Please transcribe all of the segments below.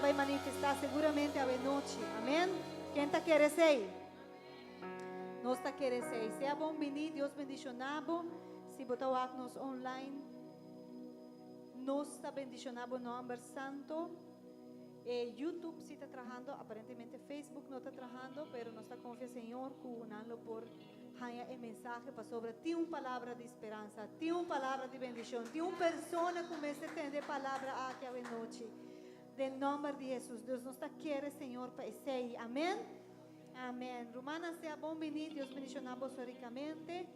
vai manifestar seguramente a noite. Amém? Quem está querendo ser? Nós está querendo ser. Seja bom venir, Deus bendicionado. Se botar o online, nós está bendicionado no nome santo. YouTube sí está trabajando, aparentemente Facebook no está trabajando, pero nos está confiando Señor, cunando por el mensaje para sobre ti una palabra de esperanza, ti una palabra de bendición, ti una persona que comience a entender palabra aquí a noche. Del nombre de Jesús, Dios nos está quiere Señor para ese. Amén. Amén. Romana sea bom venir, Dios bendicionamos ricamente.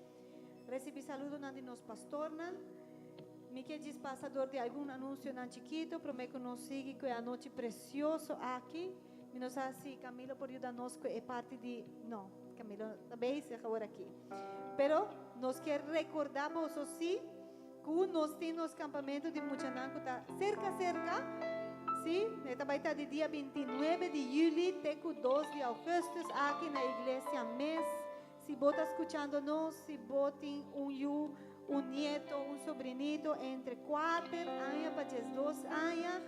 Recibí saludos de los pastores. Me quer diz passador de algum anúncio não chiquito, prometo que nos siga com a noite preciosa aqui. Me não sei se Camilo pode ajudar nós que é parte de... Não, Camilo também se agora aqui. Pero nós quer recordar você sim que nós temos campamento de Muchananco tá cerca. Sim, vai estar de dia 29 de julho até 2 de agosto aqui na igreja mês. Se você está escutando nós, se você tem un nieto, un sobrinito entre 4 años para 2 años,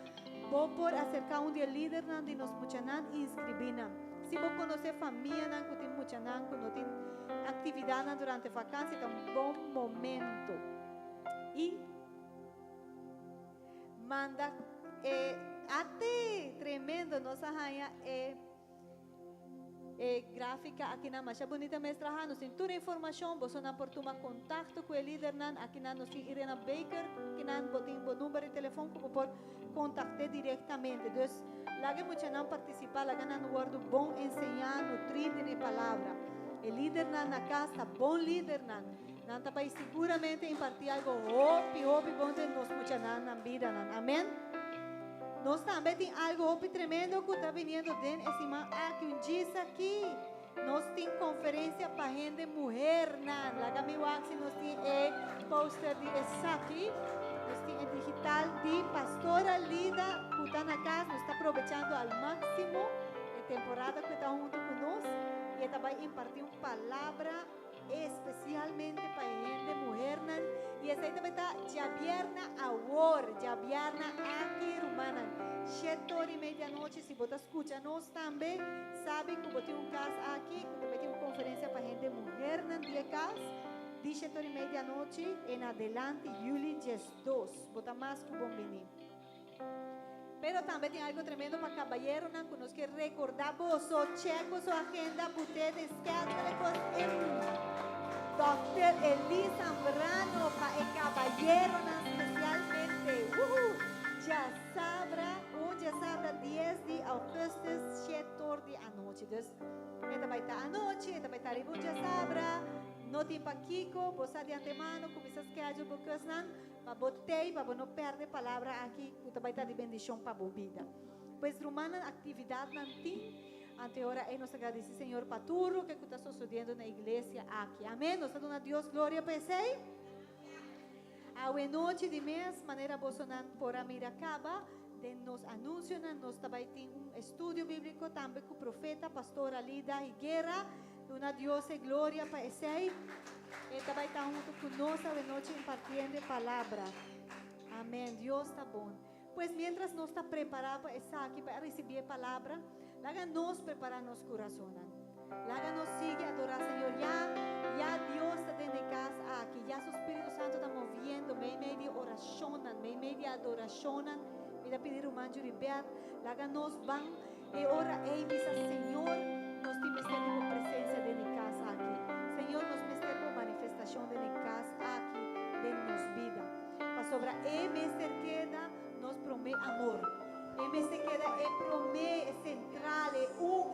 vos por acercar un día líder de nos muchanan y inscribirnos. Si vos conoces familia que tiene muchanan, que no tiene actividad durante vacancia, es un buen momento. Y manda, tremendo, nos aja gráfica aqui na Marcha Bonita Mestra nos tem toda a informação, você não pode tomar contato com o líder aqui na nós tem Irena Baker, que não tem o número de telefone como pode contactar diretamente. Então, lá que muita não participar, lá que não guardo bom ensinar, nutrir de palavra. O líder na casa, bom líder não tá para seguramente impartir algo hope bom de nós muita na vida, amém. Nós também tem algo tremendo que está vindo dentro de cima aqui um dia aqui. Nós tem conferência para gente mulher, lá que me wax nós tem poster de aqui, nós tem digital de pastora Lida que está na casa, nós está aproveitando ao máximo a temporada que está junto conosco e ela vai impartir uma palavra especialmente para gente mulher e essa aí também está Javierna Award, Javierna aqui rumana 7h30 noite, se você escuta nós também, sabe que eu tenho caso aqui, que também tem uma conferência para gente mulher no dia caso, de 7h30 noite em adelante, julho 2, bota mais que bom venir. Pero também tem algo tremendo para caballeros, que nós quer recordar, você checa sua agenda, você descarga com Dr. Eli Zambrano para el caballero especialmente. Já sabrá 10 de agosto, 7h da noite. Então, esta vai estar à noite, esta vai estar em já sabrá. Não tem para Kiko, você de antemano, começa a esquecer um pouco, para botei, para não perder palavra aqui, que vai estar de bendição para a vida. Pois, romana, atividade não tem. Ante ora e nos agradece Senhor para tudo que está sucedendo na igreja aqui. Amém. Nós damos a Deus glória para você. A noite de mês, maneira bolsonaro por a Miracaba, de nos anunciam, nós também temos um estudo bíblico também com o profeta, pastora Lida Higuera, dando a Deus glória para você. E também está junto conosco a noite impartindo a palavra. Amém. Deus está bom. Pois, mientras nós está preparado para estar aqui para receber a palavra, Laga nos preparar nos corazones. Laga nos sigue adorar, Señor. Ya Dios está dentro de casa aquí. Ya su Espíritu Santo está moviendo. Meio de oración, meio de adoración. Me pedir un manjo de ver. Laga nos van e ora e dice, Señor, nos tienes con presencia dentro de casa aquí. Señor, nos tienes con manifestación dentro de casa aquí, de nos vida. Para sobra e me queda, nos promete amor. E me se queda promete central,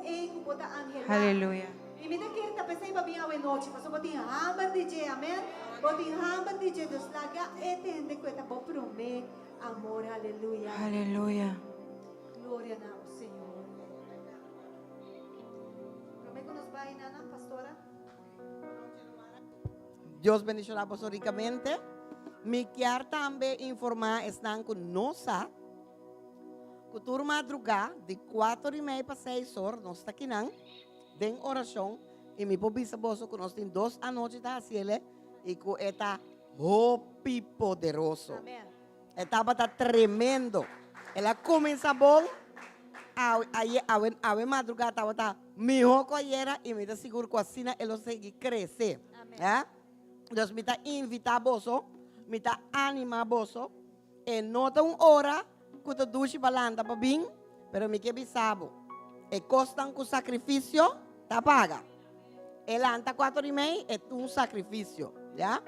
ego bota ángel. Aleluya. E me da que está pensando para bem a noite, mas botin hammer DJ, amém? Botin hammer DJ, Deus laga entende que está bom promete amor, aleluia. Aleluya. Glória ao Senhor. Promete que nos vai nana pastora. Dios bendicioná ricamente. Me quero também informar estão conosco. Cultura madrugada, de 4h30 para 6h, nós estamos aqui, em oração. E me pobisa que nós temos 2 à noite da cielo e que está hope poderoso. Amém. Estava tremendo. Ela começa bom ave madrugada estaba mejor que ayer y me está seguro que así él sigue crecer. Entonces me está invitar boso, me está animar boso, e nota uma hora que tu duche balanda para bem, pero me que bisabo. E costan com sacrifício, tá paga. Ele anta 4,5 é um sacrifício, já?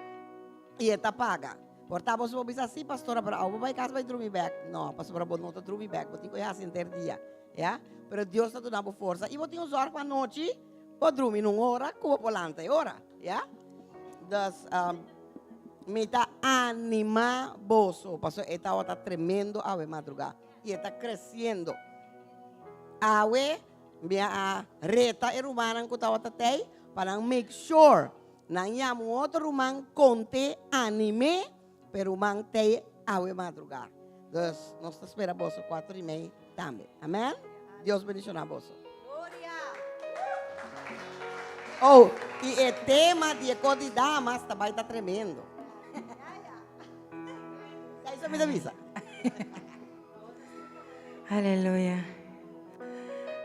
E tá paga. Portanto, você vai dizer assim, pastora, para eu vai casa vai dormir back. Não, pastora, não está dormir back, vou ter que ir assim ter dia, já? Pero Deus está dando força. E vou ter uns horas para noite, vou dormir numa hora, como balanta, hora, já? Das me está animoso, pastor, esta está tremendo ave madrugada y está creciendo. Ave, minha reta é humana que estava até para make sure não llamo outro humano conte anime, pero humano tem ave madrugada. Então, nós esperamos 4,5 também. Amém? Deus bendiga a vós. Oh, e o tema de Ecode Damas também está tremendo. Isso me avisa. Aleluia.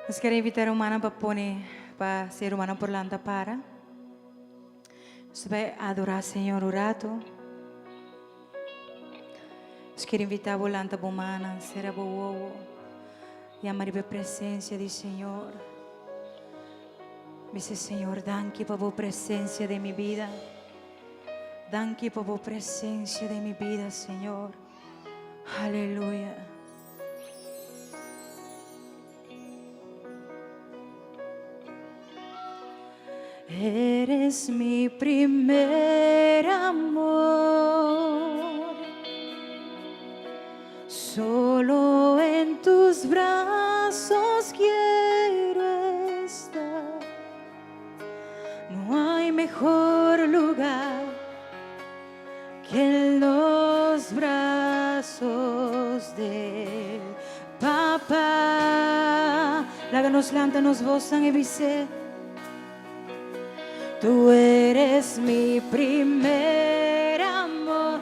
Nós queremos invitar a humana para ser humana por lanta para. Nós vai adorar o Senhor o rato. Nós queremos invitar a volanta humana, ser a boa e amar a presença do Senhor. Dice Senhor, danke por a presença de minha vida. Danke por a presença de minha vida, Senhor. Aleluia. Eres mi primer amor. Solo en tus brazos quiero estar. No hay mejor lugar que en los brazos de Papá. Láganos, lántanos, vozan y dice: tú eres mi primer amor.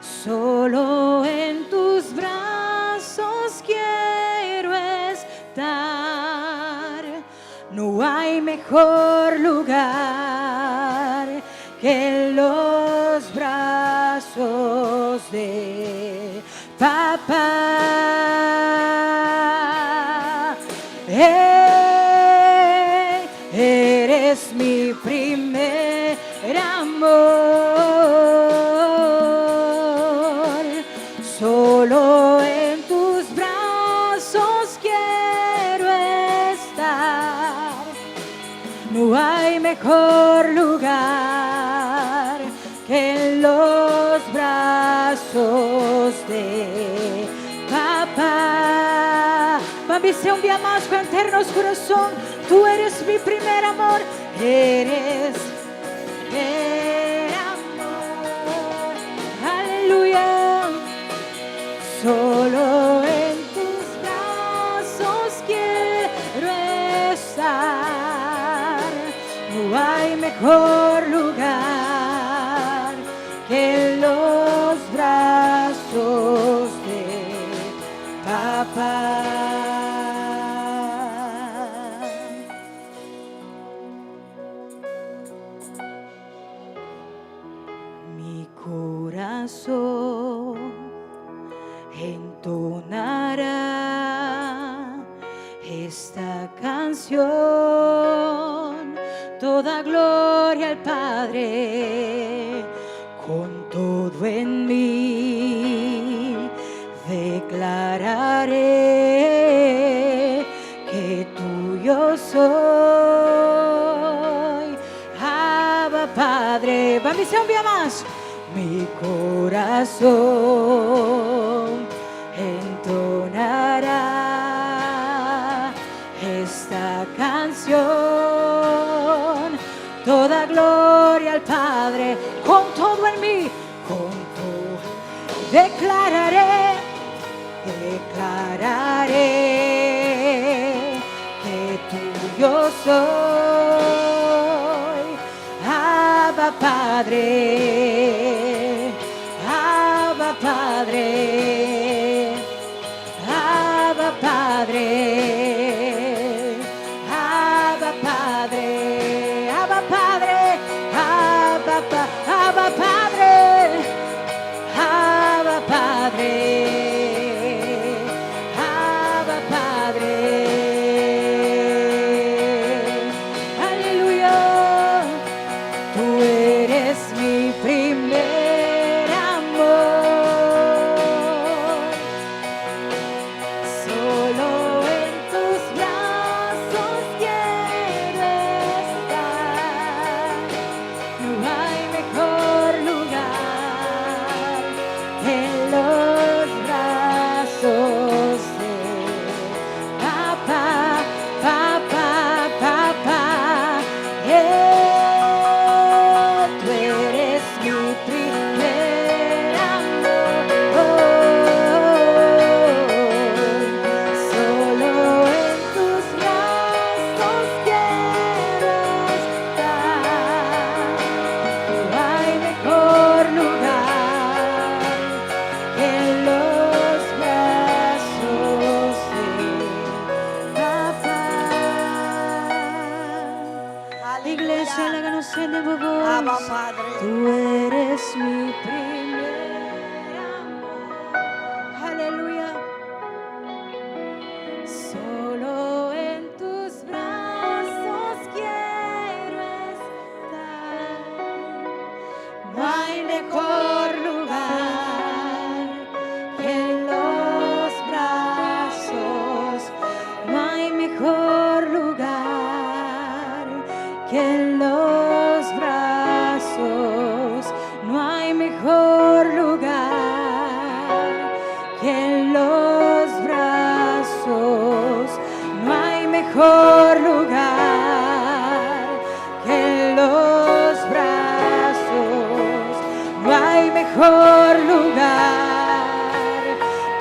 Solo en tus brazos quiero estar. No hay mejor lugar que los brazos de Papá. Eres mi primer amor. Solo en tus brazos quiero estar. No hay mejor lugar que en los brazos de Papá. Bendice un día más con eternos corazón. Tú eres mi primer amor. Eres mi amor. Aleluya. Solo en tus brazos quiero estar. No hay mejor lugar que los brazos de Papá. Mi corazón entonará esta canción, toda gloria al Padre, con todo en mí declararé que tuyo soy. Abba Padre, bendición un día más. Mi corazón entonará esta canción, toda gloria al Padre, con todo en mí, con todo declararé que tuyo soy. Abba Padre, Abba Padre. Padre, Abba Padre. Aleluya, tú eres mi primer amor. Solo en tus brazos quiero estar. No hay mejor lugar que los brazos de papá, papá, papá. Tú eres mi primer amor. Solo en tus brazos quiero estar. No hay mejor lugar que los brazos de papá. Iglesia, la canción de voz. Abba Padre. Tú eres mi primer amor. Aleluya. Solo en tus brazos quiero estar. No hay mejor lugar que los brazos. No hay mejor lugar que los brazos. No hay mejor lugar que los brazos. No hay mejor lugar que los brazos. No hay mejor lugar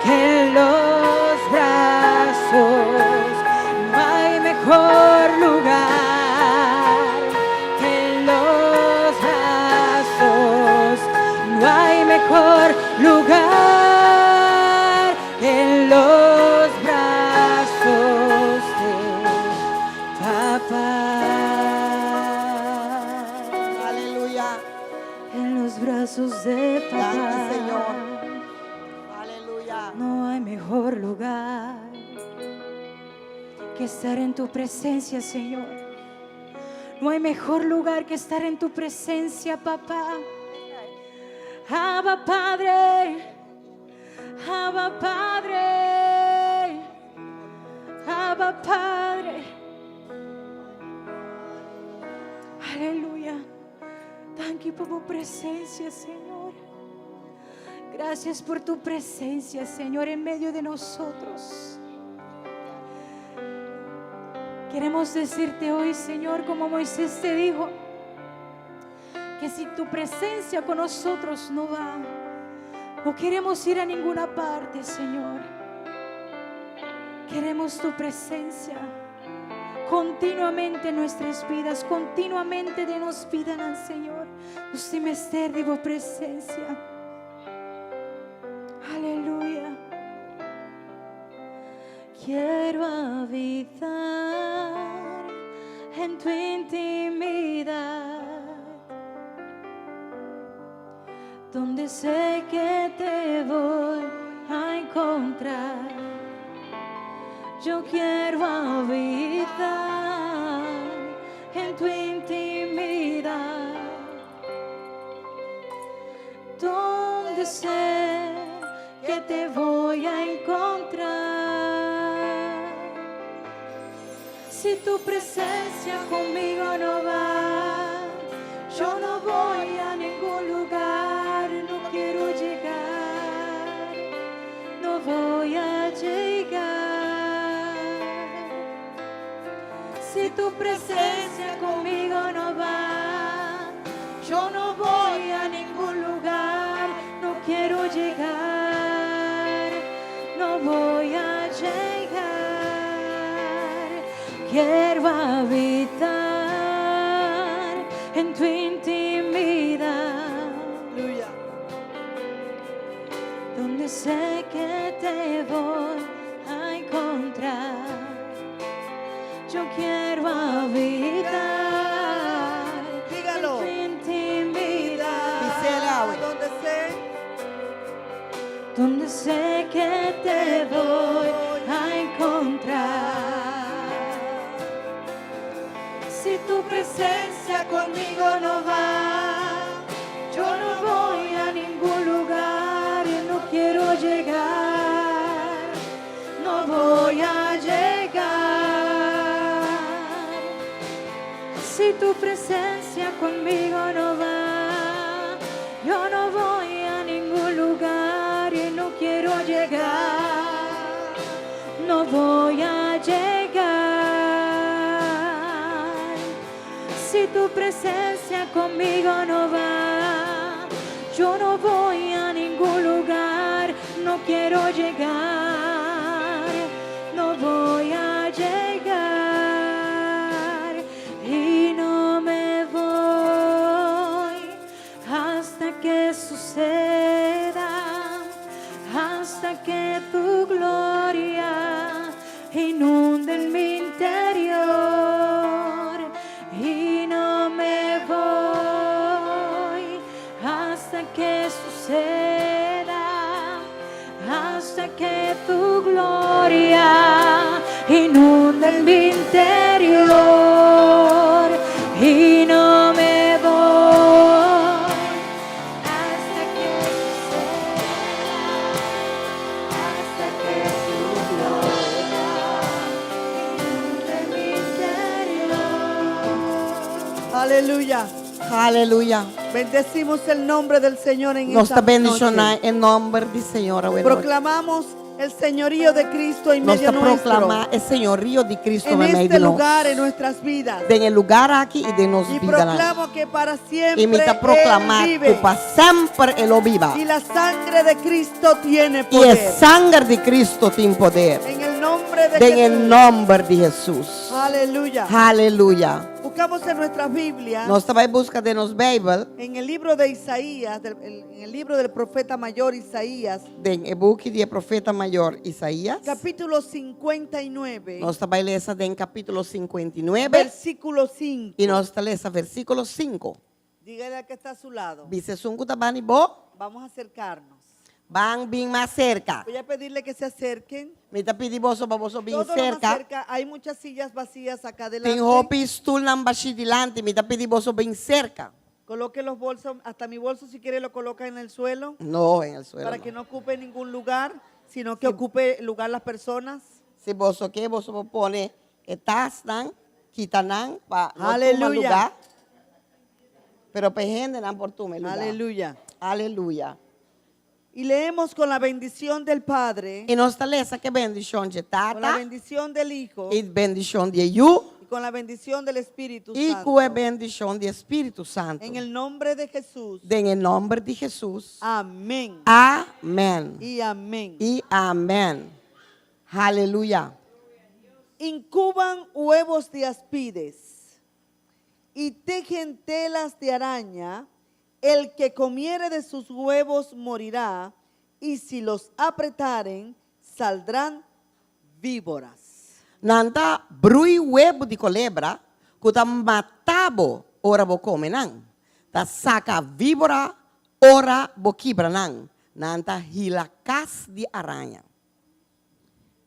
que los brazos. No hay mejor lugar que los brazos. No hay mejor lugar que los brazos de papá. Aleluya. En los brazos de papá. Gracias, Señor. Aleluya. No hay mejor lugar que estar en tu presencia, Señor. No hay mejor lugar que estar en tu presencia, papá. Abba Padre, Abba Padre, Abba Padre. Aleluya. Thank you por tu presencia, Señor. Gracias por tu presencia, Señor, en medio de nosotros. Queremos decirte hoy, Señor, como Moisés te dijo, que si tu presencia con nosotros no va, no queremos ir a ninguna parte, Señor. Queremos tu presencia continuamente en nuestras vidas, continuamente denos vida al Señor. Usted me esté de tu presencia. Aleluya. Quiero habitar en tu intimidad, donde sé que te voy a encontrar. Yo quiero habitar en tu intimidad, donde sé que te voy a encontrar. Si tu presencia conmigo no va, yo no voy a ningún lugar, no quiero llegar, no voy a llegar. Si tu presencia conmigo no va, yo no voy a ningún lugar, no quiero llegar, no voy a llegar. Quiero habitar en tu intimidad, Aleluya. donde sé que te voy a encontrar. Yo quiero habitar Dígalo. en tu intimidad, Dice el agua. ¿Dónde sé? donde sé que te voy a encontrar. Si tu presencia conmigo no va, yo no voy a ningún lugar y no quiero llegar, no voy a llegar. Si tu presencia conmigo no va, yo no voy a ningún lugar y no quiero llegar, no voy a llegar. Si tu presencia conmigo no va, yo no voy a ningún lugar, no quiero llegar, no voy a llegar y no me voy hasta que suceda, hasta que tu gloria inunde en mi interior. Y no me voy hasta que suceda, hasta que tu gloria inunde en mi interior. Y no me voy hasta que suceda, hasta que tu gloria inunde en mi interior. Aleluya. Aleluia. Bendecimos el nombre del Señor en Nós esta te bendicionamos noche. em nome de Senhor. Proclamamos el señorío de Cristo en Nós te medio nuestro. proclamar o senhorio de Cristo En no meio este de nós. lugar, en nuestras vidas. Em lugar aqui e de nos Y vida. proclamo que para siempre E me está Él proclamar que vive. para sempre Ele viva. Y la sangre de Cristo tiene E poder. a sangue de Cristo tem poder. En el nombre de Em Jesús. nome de Jesus. Aleluya. Aleluia. Buscamos en nuestras Biblias, Nós também busca de nos Bíblia, en el libro de Isaías, en el libro del profeta mayor Isaías, em book de profeta maior Isaías. capítulo 59, Nós também lemos em capítulo 59 versículo 5. e nós lemos versículo 5. Dígale al que está a su lado. Dice sungu tabani bo, Vamos a acercarnos. van bien más cerca. Voy a pedirle que se acerquen. Me está pidiendo vos bien Todo lo más cerca. cerca. Hay muchas sillas vacías acá adelante. Tem hopi stool nang bashi dilante, me está pidiendo vos bien cerca. Coloque los bolsos, hasta mi bolso si quiere lo coloca en el suelo, No, en el suelo. para no. que no ocupe ningún lugar, sino que ocupe lugar las personas. Si vos que vos pone etas nang, kita nang, pa no Aleluya. toma lugar. Pero pejende nang por tu lugar. Aleluya. Aleluya. Y leemos con la bendición del Padre, E nós está lesa que bendição de con la tata bendición del Hijo e bendição de you y con la bendición del Espíritu e Santo. com a bendição de Espírito Santo. En el nombre de Jesús. Em nome de Jesus. Amén. Amém. Y amén. Y amén. Aleluya. Incuban huevos de aspides y tejen telas de araña. El que comiere de sus huevos morirá, y si los apretaren, saldrán víboras. Nanta brui webo de culebra, kuta matabo ora bo come nan. Ta saca víbora ora bo quibra nan. Nanta hilacas de aranha.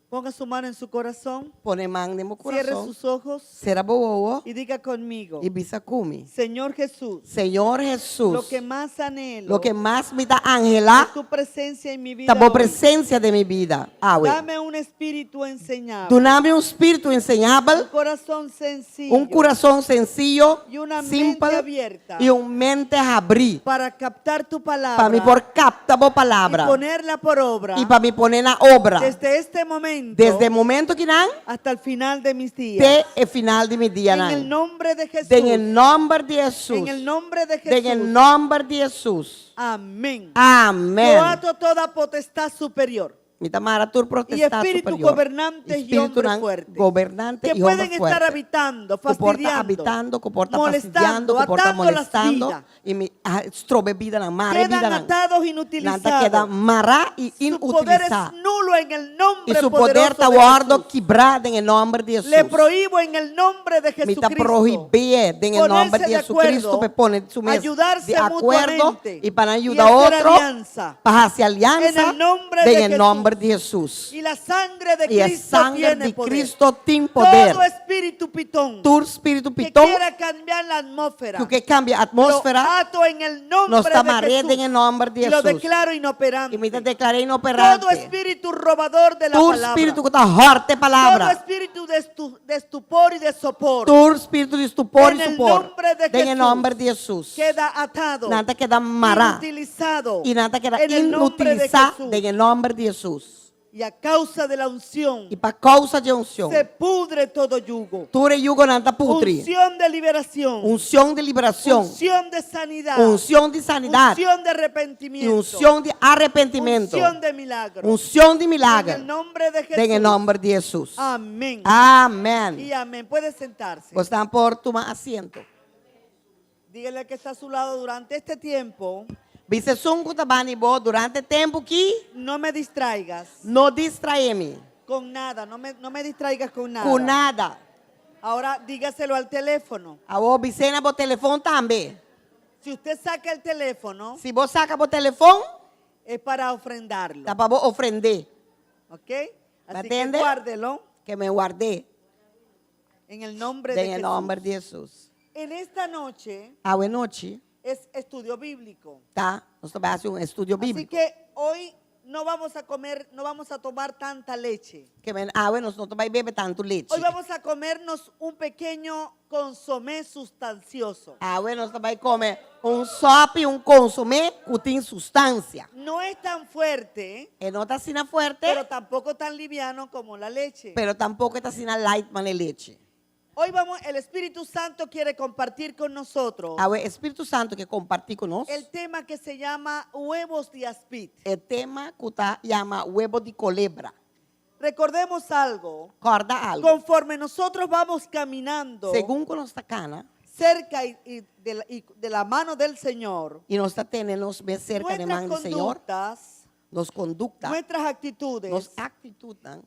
Ponga su mano en su corazón, Pone man de mo cierre coração. sus ojos Será boa y diga conmigo: e bisa cumi. Señor Jesús, Senhor Jesus, lo que más anhelo lo que más me da Ángela, es tu presencia en mi vida. ta boa hoy. presença de minha vida. Awe. Dame un espíritu enseñable, Doname espírito un enseñável, corazón sencillo, coração sencillo, y una mente simple abierta e mente abrir. para captar tu palabra Para me por capta boa y palavra ponerla por obra e para me poner na obra desde este momento desde o momento que não hasta el final de mis días. até o final de meu dia En el não. nombre de Jesús. Em nome de Jesus. En el nombre de Jesús. Em nome de Jesus. Amén. Amém. Yo ato toda potestad superior. Mitamara tur y protestado espíritus superior. gobernantes y Espíritu hombres nan fuertes gobernante que y hombre pueden estar fuerte. habitando, Que porta fastidiando, habitando, que porta molestando, fastidiando, que porta atando las molestando. vidas. Y mi strobe vida na mare vida Quedan nan. atados, Nanta inutilizados. queda mará y Su poder es inutilizado. nulo en el Y nombre su poder está poderoso de guardo Jesús. quebrado en el nombre de Jesús. Le prohíbo en el nombre de Mita Jesucristo prohibir en el nombre de ponerse de Jesucristo acuerdo, para poner su mes ayudarse de acuerdo mutuamente y para y ayudar a hacer otro alianza. para hacer alianza En el nombre en de el Jesús. nombre de Jesús. Y la sangre de Y la Cristo sangre tiene de poder. Cristo tiene poder. Todo espíritu pitón Tu espíritu que pitón quiera cambiar la atmósfera, que cambia lo atmósfera ato en el nombre nos de tamaré Jesús en el nombre de y lo Jesús. declaro Y inoperante. me declaré inoperante. Todo espíritu robador de la Tu palabra, espíritu que está harta todo palabra. espíritu de estupor y de sopor Tu espíritu de estupor En y el sopor. nombre de En el Jesús. nombre de Jesús. queda atado, Nada queda mará. inutilizado Y nada queda en el nombre de inutilizado Jesús. en el nombre de Jesús. Y a causa de la unción Y para causa de unción. se pudre todo yugo. Tu yugo nada putri. Unción de liberación, Unción de liberación. unción de sanidad, Unción de sanidad. unción de Y arrepentimiento, unción de arrepentimiento. unción de milagro. Unción de En milagro. el nombre de Jesús. En el nombre de Jesús. Amén. Amén. Y amén. Puede sentarse. Gostan por tomar asiento. Dígale al que está a su lado durante este tiempo, Vice sungo tabani bo durante tempo que no me distraigas no distraeme con nada. No me distraigas con nada. com nada. Ahora dígaselo al teléfono. A vos vicena bo telefone também. Si usted saca el teléfono, Se vos saca bo telefone, es para ofrendarlo. tá para vos ofrender. ¿Ok? Así ¿Entiende? que guárdelo Que me guardé en el nombre de en el Jesús. nombre de Jesús. En esta noche A noite, es estudio bíblico. tá? Nós vamos fazer estudio Así bíblico. que hoy no vamos a comer, no vamos a tomar tanta leche. Que nós não vamos beber tanto leite. Hoy vamos a comernos un pequeño consomé sustancioso. Nós vamos comer sopa e consomé que tem substância. No es tan fuerte, Não está assim fuerte, pero tampoco tan liviano como la leche. pero tampoco está assim light man leite. Hoy el Espíritu Santo quiere compartir con nosotros O Espírito Santo que compartir conosco el tema que se llama huevos de aspid. o tema que está chama huevo de culebra. Recordemos algo, Corda algo. conforme nosotros vamos caminando Según con nuestra cana cerca y de la mano del Señor, y nos está teniendo ver cerca de nuestras mano del Señor, conductas, nos conducta, nuestras actitudes nos actitudes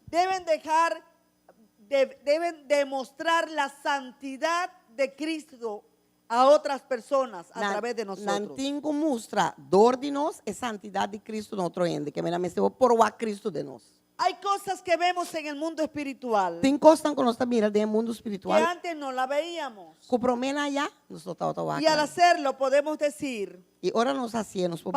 deben demostrar la santidad de Cristo a otras personas a través de nosotros. Nantingo mostra dor de nós e santidade de Cristo no outro ende, que me namesteu por o Cristo de nós. Hay cosas que vemos en el mundo espiritual Tem coisas que nós mira do mundo que espiritual, antes no la veíamos. que promena allá, nós está Y al hacerlo podemos decir, e ora nos hacemos por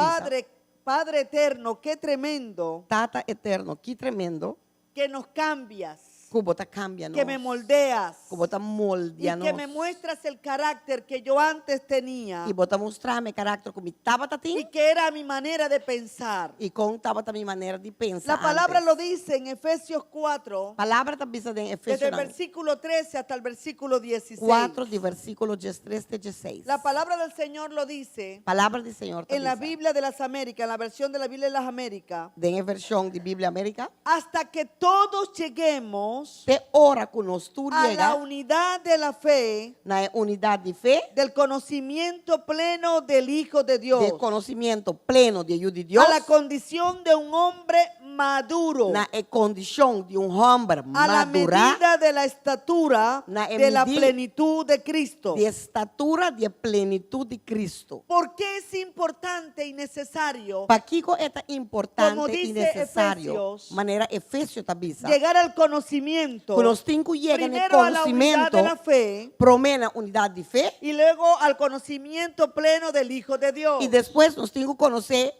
Padre eterno, qué tremendo Tata eterno, que tremendo, que nos cambias, que bota cambia que me nós, moldeas que bota y moldia que me nós, muestras el carácter que yo antes tenía e bota mostrar meu carácter como estava y que era mi manera de pensar. e como estava minha maneira de pensar. La palabra antes. lo dice en Efesios 4, Palavra está vista em desde Efésios el versículo 13 hasta el versículo 16. 4, de versículo 13 a 16. La palabra del Señor lo dice Palavra do Senhor está en la vista. Biblia de las Américas, en la versión de la Biblia de las Américas, Em versão de Bíblia América, hasta que todos lleguemos te ora conosco a la llega unidad de la fe, na unidade de fé, del conocimiento pleno del Hijo de Dios, de conhecimento pleno de ajuda de Deus, a la condición de un hombre maduro, na condição de homem a la madura, medida de la estatura Na de la medida plenitud de Cristo. de estatura de plenitude de Cristo. ¿Por qué es importante y necesario Para que é Como importante e dice necessário, Efesios, maneira Efésio está vista, llegar al conocimiento? que nós temos que chegar no Primero a la unidad conhecimento, de la fe promena unidade de fé, y luego al conocimiento pleno del Hijo de Dios. e depois nós temos que conhecer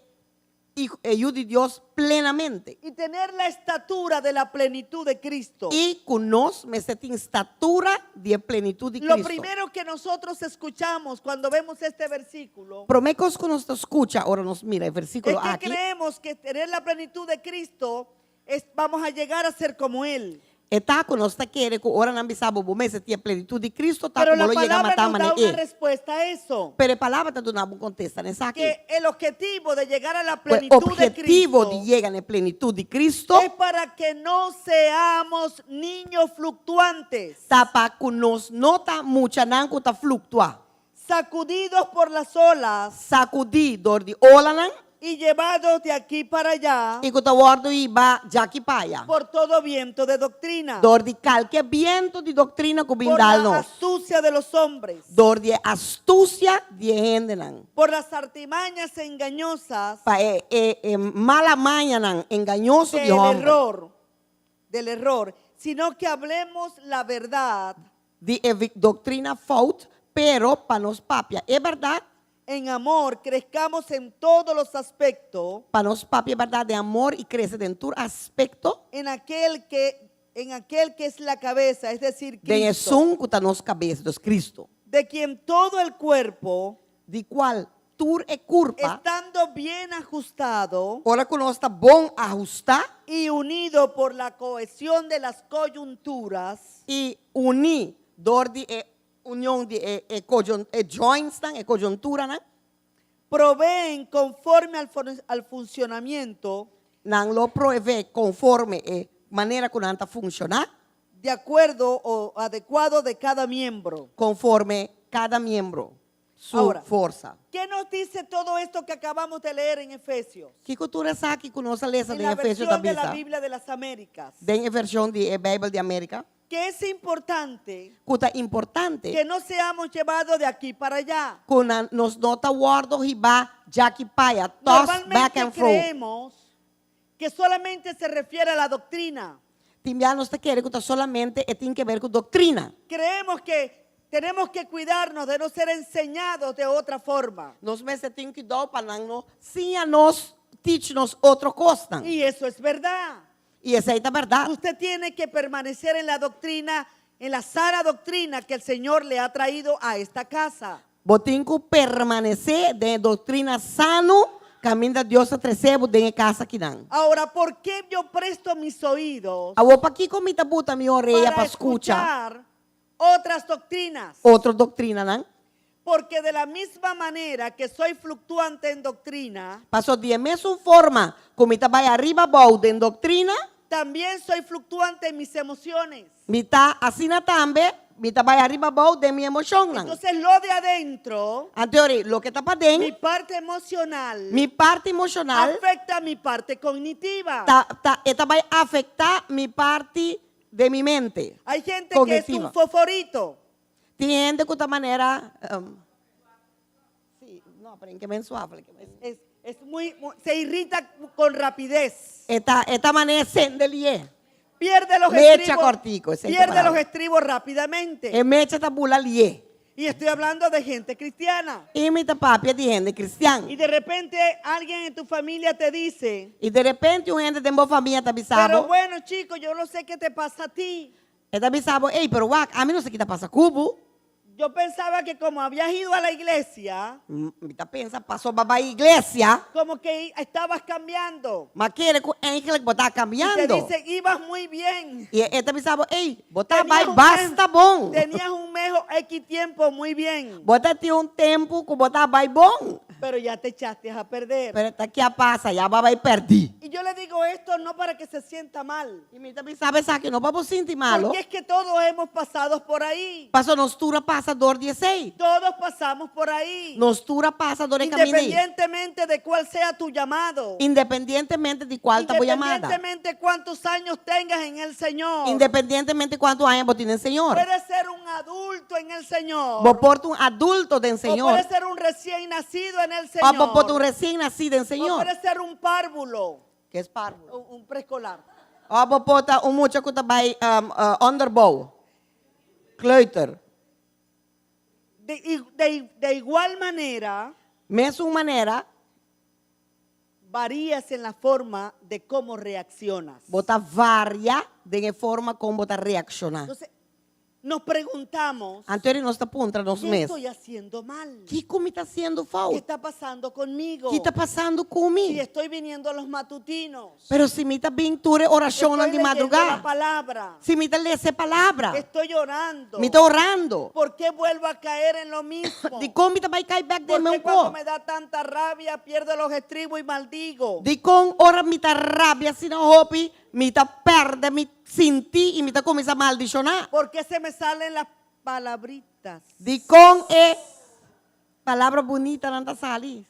ajuda de Deus plenamente. Y tener la estatura de la plenitud de Cristo. E conosco, mas tem estatura de plenitude de Lo Cristo. primero que nosotros escuchamos cuando vemos este versículo Promecos que nos escucha, ahora nos mira el es versículo que aquí, creemos que tener la plenitud de Cristo vamos a llegar a ser como Él. Está con nos quiere que ora nan bisabo bo mese tie plenitud de Cristo ta Pero como la lo llega a palabra matar nos da mane una respuesta a eso. Pero la palabra ta dona un contesta ne sa Que el objetivo de llegar a la el plenitud de objetivo Cristo de llegar a plenitud de Cristo es para que no seamos niños fluctuantes, ta pa con nos nota mucha nan ta fluctua sacudidos por las olas sacudi dor di olanan y llevados de aquí para allá e ta wardo iba jaki paya por todo viento de doctrina, dor di calque viento di doctrina por ku bindal la nos astucia de los hombres, dor di astucia di hendenan por las artimañas engañosas pa mala maña nan engañoso di hombre del error, sino que hablemos la verdad di doctrina fault pero pa nos papia é verdade. en amor, crezcamos en todos los aspectos Para nos papi es verdad de amor y crece en tu aspecto en aquel que es la cabeza, es decir, de Cristo, Jesús que está nos cabeza, de Cristo, de quien todo el cuerpo, de cual tu e curpa, estando bien ajustado ora que nos está bon ajustar y unido por la cohesión de las coyunturas, y unir dor de unión de joints e coyuntura proveen conforme al funcionamiento nan lo provee conforme manera que anta funcionar de acuerdo o adecuado de cada miembro. conforme cada miembro su Ahora, fuerza. ¿Qué nos dice todo esto que acabamos de leer en Efesios? Que cultura sabe que nos lesa En de la Efesios versión de la también, Biblia de las Américas. de versión de Bible de América, Que es importante que es importante. que no seamos llevados de aquí para allá. Kuna nos nota guardo hiba jaki paya toss back Normalmente and forth. creemos que solamente se refiere a la doctrina. Timbia nos te quiere que solamente tiene que ver con doctrina. Creemos que tenemos que cuidarnos de no ser enseñados de otra forma. Nos meses tiene que dar para no si a nos teach nos otro costa. Y eso es verdad. Y esa es la verdad. Usted tiene que permanecer en la doctrina, en la sana doctrina que el Señor le ha traído a esta casa. Botinco permanecer de doctrina sano, camino de Dios a trecebo de casa que dan. Ahora, ¿por qué yo presto mis oídos Awo pa aquí comita buta mi oreja para para escuchar escuchar otras doctrinas? otra doctrina, ¿no? Porque de la misma manera que soy fluctuante en doctrina, Pasó 10 meses en forma, comita vaya arriba baude en doctrina, también soy fluctuante en mis emociones. mita asina tambe, mita vaya arriba baude de mi emoción, ¿no? Entonces lo de adentro, Anteori, lo que está para mi dentro, parte emocional, mi parte emocional, afecta mi parte cognitiva. esta va a afectar mi parte de mi mente. Hay gente cognitiva. que es un fosforito. Tiende de esta manera, sí, no, pero en que me suave. Es se irrita con rapidez. Esta manera sendelie. Pierde los Mecha estribos. cortico, esa es la Pierde los palabra. estribos rápidamente. Mecha tabula lie. Y estoy hablando de gente cristiana. Y mi papi es de gente cristiana. Y de repente alguien en tu familia te dice, Y de repente un gente de mi familia está pero bisabo. bueno, chico, yo no sé qué te pasa a ti. Está bisabo, hey, pero guac, a mí no sé qué te pasa, cubo. Yo pensaba que como habías ido a la iglesia, Mi pensa, pasó babá a iglesia. como que estabas cambiando. Mas quiere que ángel que está Y te cambiando. dice, ibas muy bien. Y esta bisabo, hey, bota Tenías vai, un basta mes- bom. Tenías un mes o X tiempo muy bien, Bota ti un tempo que bota vai bom. pero ya te echaste a perder. Pero está aquí a pasa, ya va a perder. Y yo le digo esto no para que se sienta mal, Y mi también sabe que no vamos sentir malo. porque es que todos hemos pasado por ahí. Pasó nostura pasa dor 16. Todos pasamos por ahí. Nostura pasa dor camine. Independientemente de cuál sea tu llamado. Independientemente de cuál te voy llamada. Independientemente cuántos años tengas en el Señor. Independientemente de cuántos años vos tienes el Señor. Puedes ser un adulto en el Señor. Vos portas un adulto del O Señor. puedes ser un recién nacido en el O Señor. vos portas un recién nacido del O Señor. puedes ser un párvulo. Que es párvulo. Un preescolar. O vos portas un muchacho que está by underbow. Kleuter. De igual manera, Mesma manera, varías en la forma de cómo reaccionas. vos varia de forma como vos reaccionar. Entonces, nos preguntamos, Anterior nós está punta nos ¿qué mes. estoy haciendo mal? Que como está sendo ¿Qué falta? está pasando conmigo? Que está passando Si comigo? estoy viniendo a los matutinos, Pero se me está pintura oração estoy de leyendo la madrugada. palabra, Se me está lendo essa palavra. estoy orando, Me está orando. ¿por qué vuelvo a caer en lo mismo? De como está vai cair back de ¿Por meu qué cuando corpo? me da tanta rabia pierdo los estribos y maldigo? De com ora me está rabia, se não hopi, me está perde, me senti e me está começa a maldicionar. ¿Por qué se me salen las palabritas? De com palavra bonita não está sali.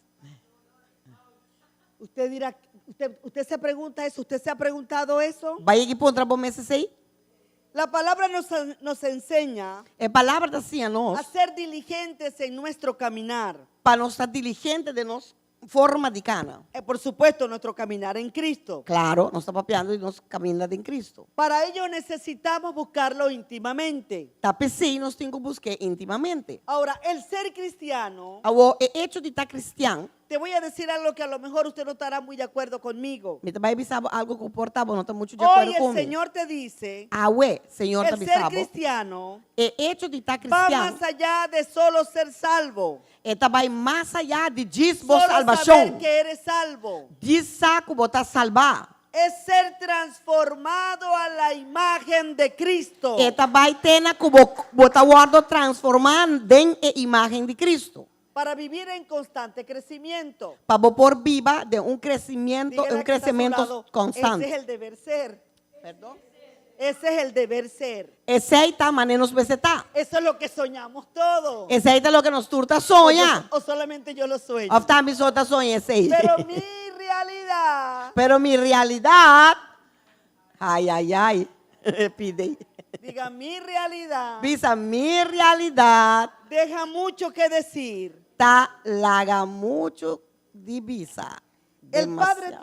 Usted dirá, usted se pregunta eso, ¿usted se ha preguntado eso? Vai aqui contra bom meses aí. La palabra nos enseña É palavra da assim a a nós, ser diligentes en nuestro caminar. para nós estar diligente de nós forma de cana. Por supuesto, nuestro caminar en Cristo. Claro, nós está papeando e nós caminhando em Cristo. Para ello necesitamos buscarlo íntimamente. Tá pensei, nós temos que buscar intimamente. Ahora, el ser cristiano, O hecho de estar cristiano, te voy a decir algo que a lo mejor usted no estará muy de acuerdo conmigo. me vai avisar algo confortável, não está muito de Hoy acordo el comigo. Señor te dice, Ah, ué, Senhor está el ser avisando. cristiano O hecho de estar va cristiano, más allá de solo ser salvo. vai mais allá de diz Solo salvação. saber que eres salvo. Diz saco botar salvar. Es ser transformado a la imagen de Cristo. Vai ter na botar guardo transformando em imagem de Cristo. Para vivir en constante crecimiento. Para por viva de crescimento, Dígale al que está a su crescimento lado, constante. ese es el deber ser. Perdão? Ese es el deber ser. Esse aí tá, mané nos está. Eso es lo que soñamos todos. Esse aí tá o que nos turta sonha. O solamente yo lo sueño. Of time só tá sonha esse aí. Pero mi realidad, Pero mi realidade, ai, pide. diga mi realidad, Visa mi realidade, deja mucho que decir. tá laga muito de visa. El Demasiado.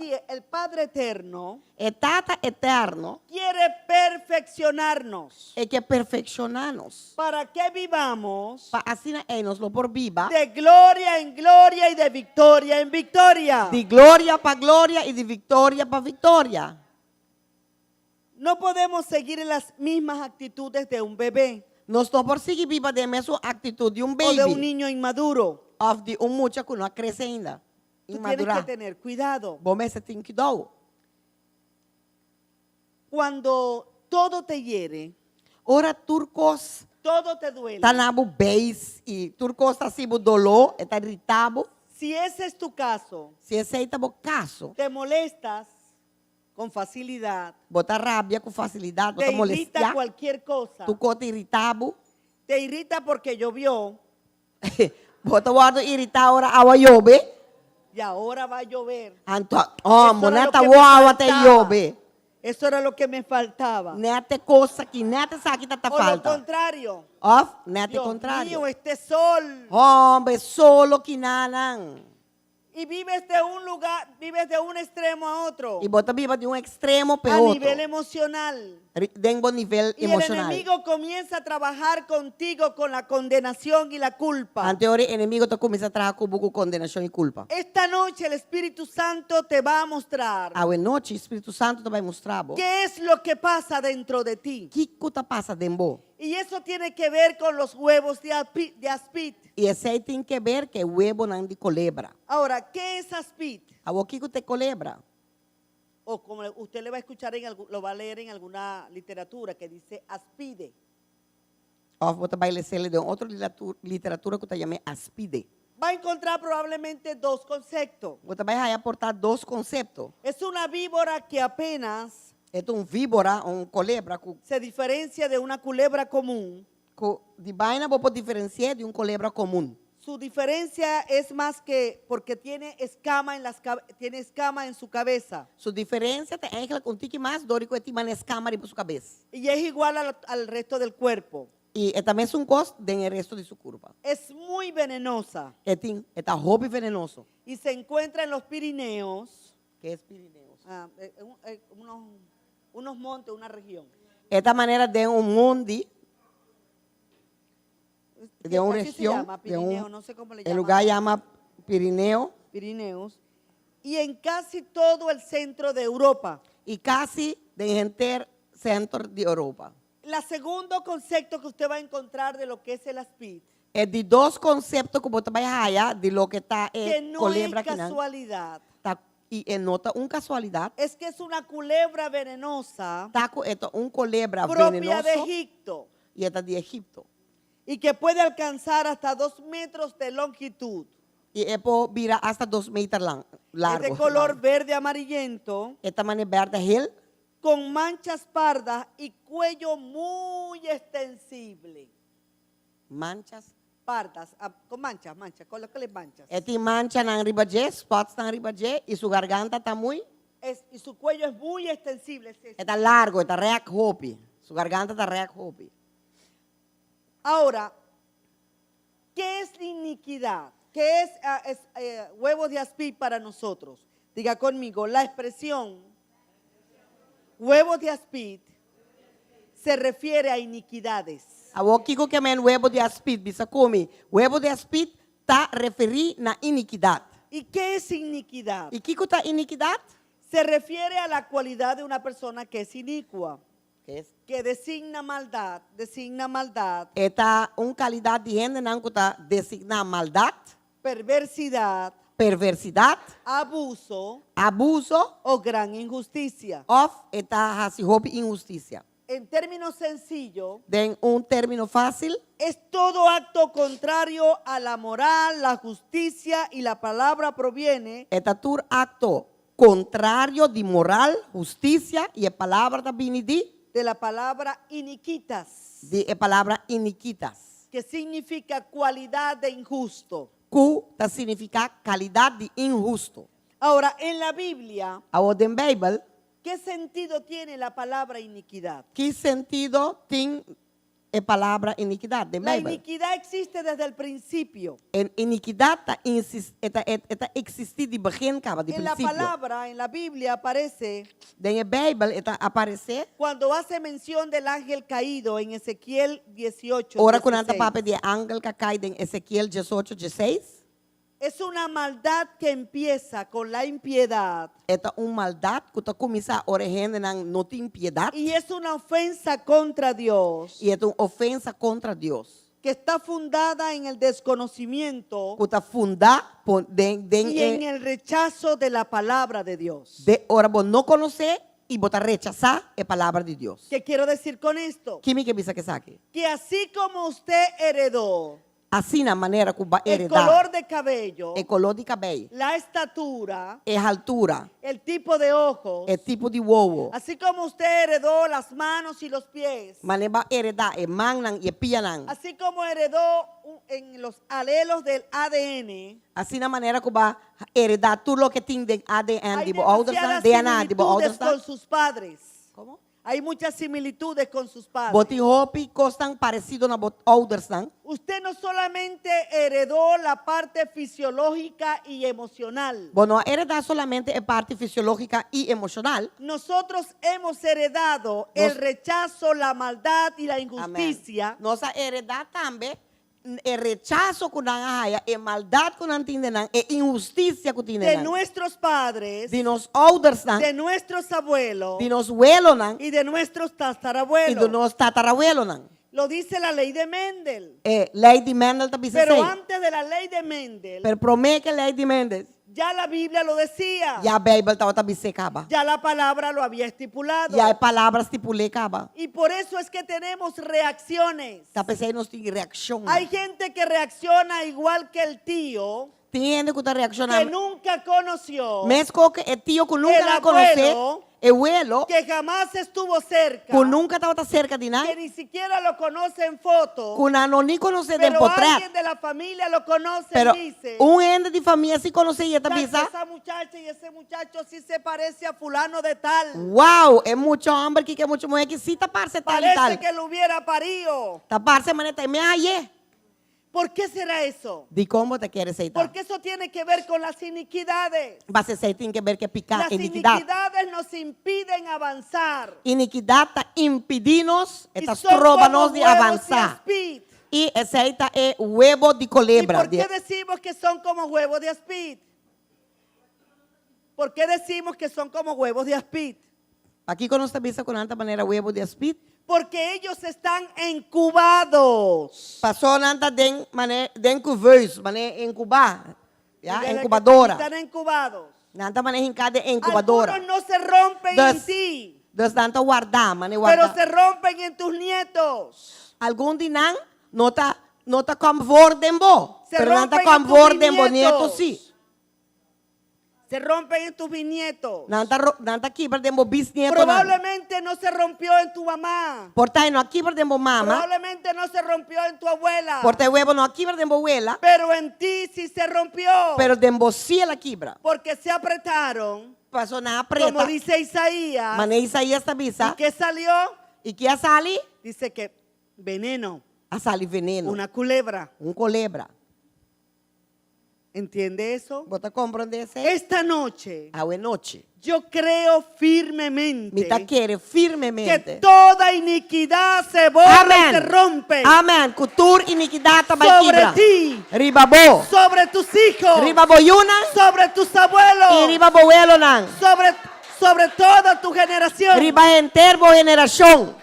Padre eterno É tata eterno, quiere perfeccionarnos é que perfeccionarnos. para que vivamos Para assim nos lo por viva, de gloria en gloria y de victoria en victoria. de glória para glória e de vitória para vitória. No podemos seguir en las mismas actitudes de un bebé Nós não por seguir viva de mesma atitude de o de un baby, niño inmaduro. ou de muchacho que não cresce ainda. Tú tienes que Inmadurar. tener cuidado. Bom, você tem que dar. Cuando todo te hiere, Ora turcos todo te duele. tá na base e turcos tá assim dolor, tá irritado. Si ese es tu caso, Se aceita o caso, te molestas con facilidad, bota rabia com facilidade, te bota irrita molestia, cualquier cosa, tu cota irritado, te irrita porque llovió bota guardo irritar ora awa yobe, y ahora va a llover. anto, Eso oh, era moneta lo que me awa te faltaba. yobe. Eso era lo que me faltaba. Nete coisa que nete sabe que tá O lo falta. contrario, Of, nete Dios contrário. mío, este sol. Hombre, solo que nanan. Y vives de un lugar, vives de un extremo a otro, E bota viva de um extremo para a outro. nivel emocional. De bom nível Y el emocional. enemigo comienza a trabajar contigo con la condenación y la culpa. Anterior, inimigo te começa a trabalhar com buco condenação e culpa. Esta noche el Espíritu Santo te va a mostrar A noite, o Espírito Santo te vai mostrar bo. qué es lo que pasa dentro de ti. Que coisa passa dentro? Y eso tiene que ver con los huevos de aspid. E esse aí tem que ver que o huevo não de culebra. Ahora, ¿qué es aspid? A o que te culebra? O como usted le va a escuchar, lo va a leer en alguna literatura que dice aspide. Ou você vai ler de outra literatura que te chama aspide. Va a encontrar probablemente dos conceptos. Você vai aportar dois conceitos. Es una víbora que apenas É víbora, culebra, se diferencia de una culebra común. de vaina vou diferenciar de culebra comum. Su diferencia es más que porque tiene escama en su cabeza. Sua diferença é que ela contigo mais dórico é que tem escama por sua cabeça. Y es igual al resto del cuerpo. E também é costo do resto de sua curva. Es muy venenosa É hobby venenoso. y se encuentra en los Pirineos, Que é Pirineus. unos montes, una región. Esta maneira de mundo, de uma Así se região, llama, Pirineo, no sé cómo le o llaman. lugar chama Pirineu Pirineos. Y en casi todo el centro de Europa. e quase de inteiro centro de Europa. La segundo concepto que usted va a encontrar de lo que es el aspid, É de dois conceptos que você vai raiar de lo que está que en no es culebra aqui, né? casualidad, Tá, e nota casualidade. es que es una culebra venenosa Taco é culebra propia venenoso de Egipto e é de Egipto. y que puede alcanzar hasta 2 metros de longitud. E é por virar hasta 2 metros largo. Es de color verde amarillento, É tamanho verde heel, con manchas pardas y cuello muy extensible. manchas. Pardas, con manchas, colócale manchas. É tem mancha na ribadje, spots na ribadje e sua garganta tá muito. Y su cuello es muy extensible. Está largo, está reac hopi. Sua garganta está reac hopi. Ahora, ¿qué es iniquidad? ¿Qué es, huevos de aspid para nosotros? Diga conmigo, la expresión huevos de aspid se refiere a iniquidades. A kiko que men huevo de aspid bisa come. Huevo de aspid tá referir na iniquidade. ¿Y qué es iniquidad? E kiko tá iniquidade? Se refiere a la cualidad de una persona que es inicua, Que que designa maldad, Eta qualidade de gente não que tá designar maldade, perversidad, perversidade, abuso abuso, o gran injusticia. of eta hasi hopi injustiça. En términos sencillos, Den término fácil, es todo acto contrario a la moral, la justicia, y la palabra proviene eta tur acto contrário de moral, justiça e a palavra da binidi de la palabra iniquitas, de a palavra iniquitas. que significa cualidad de injusto. Ku tá significa qualidade de injusto. Ahora, en la Biblia, A ordem Bible, ¿qué sentido tiene la palabra iniquidad? que sentido tem a palavra iniquidade de La Bible? iniquidad existe desde el principio. En iniquidade está existir de begin de En la princípio. palabra, en la Biblia aparece Den a Bible está aparecer cuando hace mención del ángel caído en Ezequiel 18. ora quando anta 16. papo de ángel que cai em Ezequiel 18, 16. Es una maldad que empieza con la impiedad Eta maldade que está começar a origem não tem piedade y es una ofensa contra Dios e é uma ofensa contra Deus. que está fundada en el desconocimiento Que está fundada y en el rechazo de la palabra de Dios. de ora vos não conhecer e botar rechazar a palavra de Deus. ¿Qué quiero decir con esto? Que me que bisa que saque? Que así como usted heredó Assim na maneira que vai el heredar color de cabello, o color de cabelo, la estatura, a altura, el tipo de ojos, o tipo de ovo, así como usted heredó las manos y los pies, mas vai heredar a mão e a pia não. así como heredó en los alelos del ADN, Assim na maneira que vai heredar tudo o que tem de ADN, hay de ouders, demasiadas DNA, de similitudes ouders. con sus padres. Como? Hay muchas similitudes con sus padres. Boti hopi costan parecido na ouders, não? Usted no solamente heredó la parte fisiológica y emocional. Bom, não heredar solamente a parte fisiológica e emocional. Nosotros hemos heredado el rechazo, la maldad y la injusticia Nossa heredar também é rechazo que não há, é maldade que não tem, é injustiça que tem. de nuestros padres, De nos ouders, não? de nuestros abuelos De nos abuelos, não? y de nuestros E do tatarabuelos. nos tatarabuelos, não? Lo dice la lei de Mendel. Lady Mendel também se Pero sei. antes de la lei de Mendel, Pero promete que Lady Mendes ya la Biblia lo decía. e a Bíblia estava também se acaba. Ya la palabra lo había estipulado. E as palavras estipulei acaba. Y por eso es que tenemos reacciones. Tá pensando nos tem reação. Hay gente que reacciona igual que el tío Tem gente que está que reaccionando. nunca conoció, Mesmo que é tio que nunca El la conhece, abuelo, é abuelo que jamás estuvo cerca, que nunca estava cerca de que nada, ni siquiera lo conoce en foto, que não nem conhece de pero portrait. alguien de la familia lo conoce Pero y dice, gente de família se conhecia também, sabe? esa muchacha y ese muchacho sí se parece a fulano de tal. Uau, é muito homem que é muito mulher que se tá parce tal e tal. Parece que lo hubiera parido. Tá parce maneta me aie. ¿Por qué será eso? De como te quer aceitar. Porque eso tiene que ver con las iniquidades. Mas você tem que ver que picar Las iniquidade. iniquidades nos impiden avanzar. Iniquidade está impedindo-nos, Y está son trova-nos como de huevos avançar. aspid. E aceita é huevo de ¿Y culebra. por qué decimos que son como huevos de aspid? ¿Por qué decimos que son como huevos de aspid? Aqui quando está bisa con anta manera huevo de aspid, Porque ellos están incubados. passou nanta den couveuse, mané incubar, ya, Desde que incubadora. Están incubados. Nanta mané hincada incubadora. Algunos no se rompen en Dus, ti, dus nanta guardar, mané pero guardar. se rompen en tus nietos. Algum dinang nota como vor dembo, Se pero nanta rompen como en tus vor dembo bisnietos. nieto sí. Se rompen en tus bisnietos. Nanta quebra dembo bisnieto. Probablemente no se rompió en tu mamá. Portai no quebra dembo mama, Probablemente no se rompió en tu abuela. portai huevo no quebra dembo abuela, Pero en ti sí se rompió. pero dembo sí la quebra. Porque se apretaron. Passou na Como preta, dice Isaías. mané Isaías ¿Y tabisa, qué salió? e que a sali? Dice que veneno, A sali veneno, una culebra. colebra. ¿Entiende eso? Bota compreende esse? Esta noche A noite. yo creo firmemente Me tá querer que firmemente. toda iniquidad se borra y se rompe Amém. Cultura iniquidade também sobre quebra. ti, Ribabo. sobre tus hijos, Ribabo yuna sobre tus e abuelos, ribabo elo nan. sobre toda tu generación. Riba enterbo generação.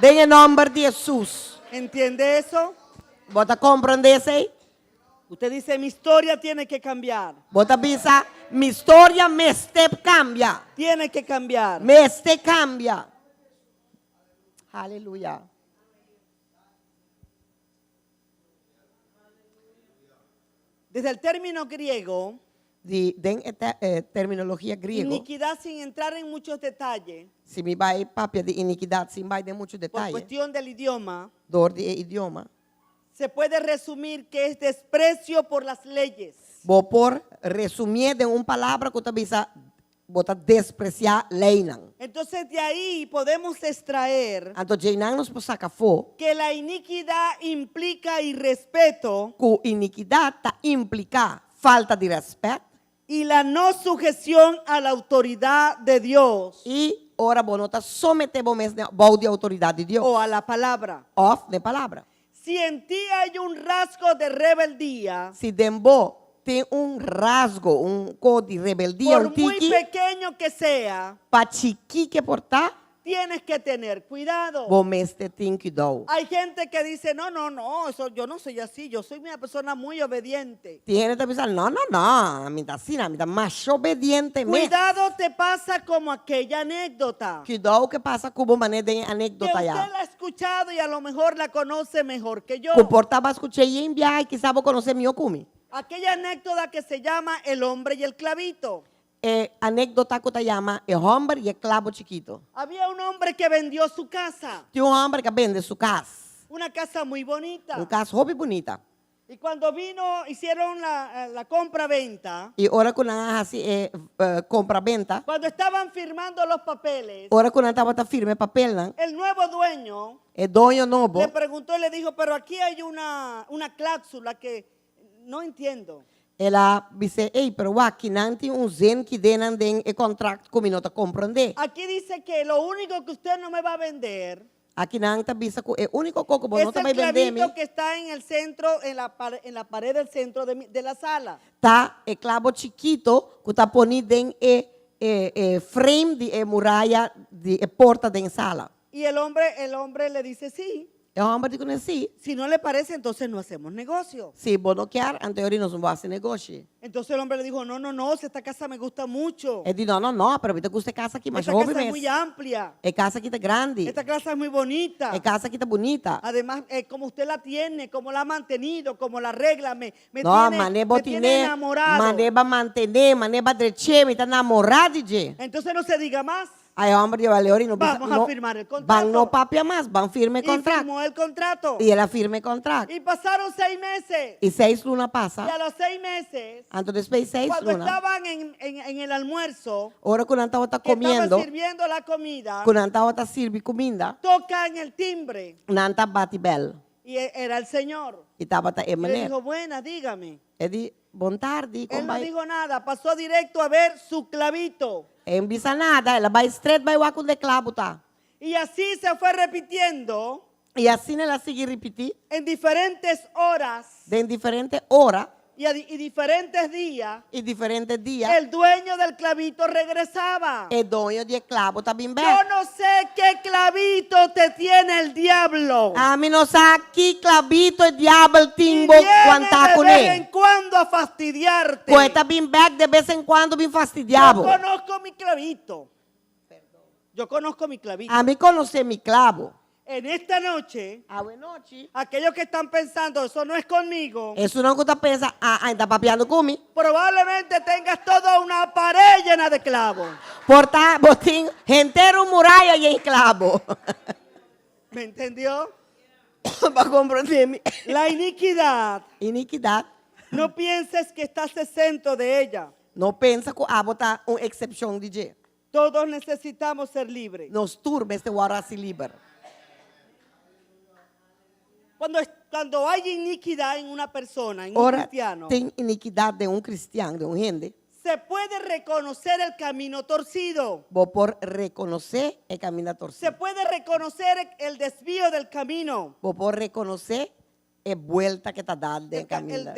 Em nome de Jesus. ¿Entiende eso? Bota compreende esse? Usted dice, mi historia tiene que cambiar. Bota bisa, minha história, meu step cambia. Tiene que cambiar. Meu step cambia. Aleluia. Desde el término griego, Terminologia grego. iniquidad, sin entrar en muchos detalles, Se me vai papia de iniquidade, se vai de muitos por detalhes. cuestión del idioma, Dor de idioma. se puede resumir que es desprecio por las leyes. Vou por resumir de uma palavra que eu bisa bota despreciar leinan. Entonces de ahí podemos extraer Então jeinan nos saca fo que la iniquidad implica irrespeto que iniquidade tá implica falta de respeito y la no sujeción a la autoridad de Dios e ora bom nota someter bom mes bom de autoridade de Deus o a la palabra. of de palavra. Si en ti hay un rasgo de rebeldía, Se dembo tem rasgo, cor de rebeldia, por muy tiki, pequeño que sea, para chiqui que portar, tienes que tener cuidado. bom mes te tem que dar. Hay gente que dice, no, eso yo no soy así, yo soy una persona muy obediente. Tem gente que pensa, não, me dá assim, me dá mais obediente mesmo. Cuidado te pasa como aquella anécdota. Cuidado que passa com maneira de Que anedota usted já. la ha escuchado y a lo mejor la conoce mejor que yo. Comportava escutei em viagem, que sabe conhecer meu cume. Aquella anécdota que se llama El hombre y el clavito. Anedota que te chama é homem e clavo chiquito. Había un hombre que vendió su casa, Tem homem que vende sua casa. una casa muy bonita. Casa hobby bonita. Y cuando hicieron la compra-venta, E ora quando assim compra-venda, cuando estaban firmando los papeles, ora quando estava firme papel, não? el nuevo dueño É dono novo. le preguntó y le dijo, pero aquí hay una cláusula que no entiendo. Ela disse, ei, pero aqui não tem zen que denan den contrato como não tá compreender. Aquí dice que lo único que usted no me va a vender Aqui não tá bisa é o único coco bom es não tá el vai vender me. clavito que está en el centro, en la pared del centro de la sala. Tá é clavo chiquito que tá ponido em frame de muralha de porta de sala. Y el hombre le dice, sí, É homem de conhecer. si no le parece, entonces no hacemos negocio. Se bom não quer, anterior nós vamos fazer negócio. Entonces el hombre le dijo, no, si esta casa me gusta mucho. Ele disse, não, pero ahorita custa casa aqui, mas Esta houve casa es muy mesmo. amplia. É casa aqui tá grande. Esta casa es muy bonita. É casa aqui tá bonita. Además, como usted la tiene, como la ha mantenido, como la arregla, me Não, tiene, mané me tiene botiné, enamorado. mané ba mantener, mané ba dreche, me tá namorado de. Entonces no se diga más. Aí homem de Valeori não Vamos a firmar el contrato. Van no papia mais, van firme Y contrato. firmó el contrato. E ela firme contrato. Y pasaron 6 meses. E 6 luna Y passa. a los 6 meses, Antes después 6 cuando luna. estaban en el almuerzo, Ora quando estava tá que comendo, estaban sirviendo la comida, quando estava tá sirvi comida, tocan el timbre. nanta bate bel. Y era el Señor. E tava tá Y le emaner. dijo, buenas, dígame. E di, bom tarde, Él como no vai? dijo nada, pasó directo a ver su clavito. E não bisa nada, ela vai straight, vai com de clavo, tá? Y así se fue repitiendo E assim ela sigue repetir, en diferentes horas. de diferente hora, Y y diferentes días, Y diferentes días, el dueño del clavito regresaba. el dueño de clavo también ve. Yo no sé qué clavito te tiene el diablo. A mí no sabe qué clavito el diablo Y timbo viene cuando está de con vez en él. cuando a fastidiarte. Pues está bien back de vez en cuando bien Yo fastidiado. conozco mi clavito. Yo conozco mi clavito. A mí conoce mi clavo. En esta noche, A buena noche. aquellos que están pensando, eso no es conmigo, Eso no gusta pensa, está papeando conmigo. probablemente tengas toda una pared llena de clavos. Porta botín, entero muralla y esclavo. ¿Me entendió? Para comprenderme. La iniquidad, Iniquidad. no pienses que estás exento de ella. No pensa que a botar una excepción de Todos necesitamos ser libres. nos turba este guarasi libre. Cuando hay iniquidad en una persona, en un Ahora, cristiano, tem iniquidad de un cristiano, de un gente. se puede reconocer el camino torcido. Vos por reconocer el camino Se torcido. puede reconocer el desvío del camino. Vos por reconocer la vuelta que está dando del camino.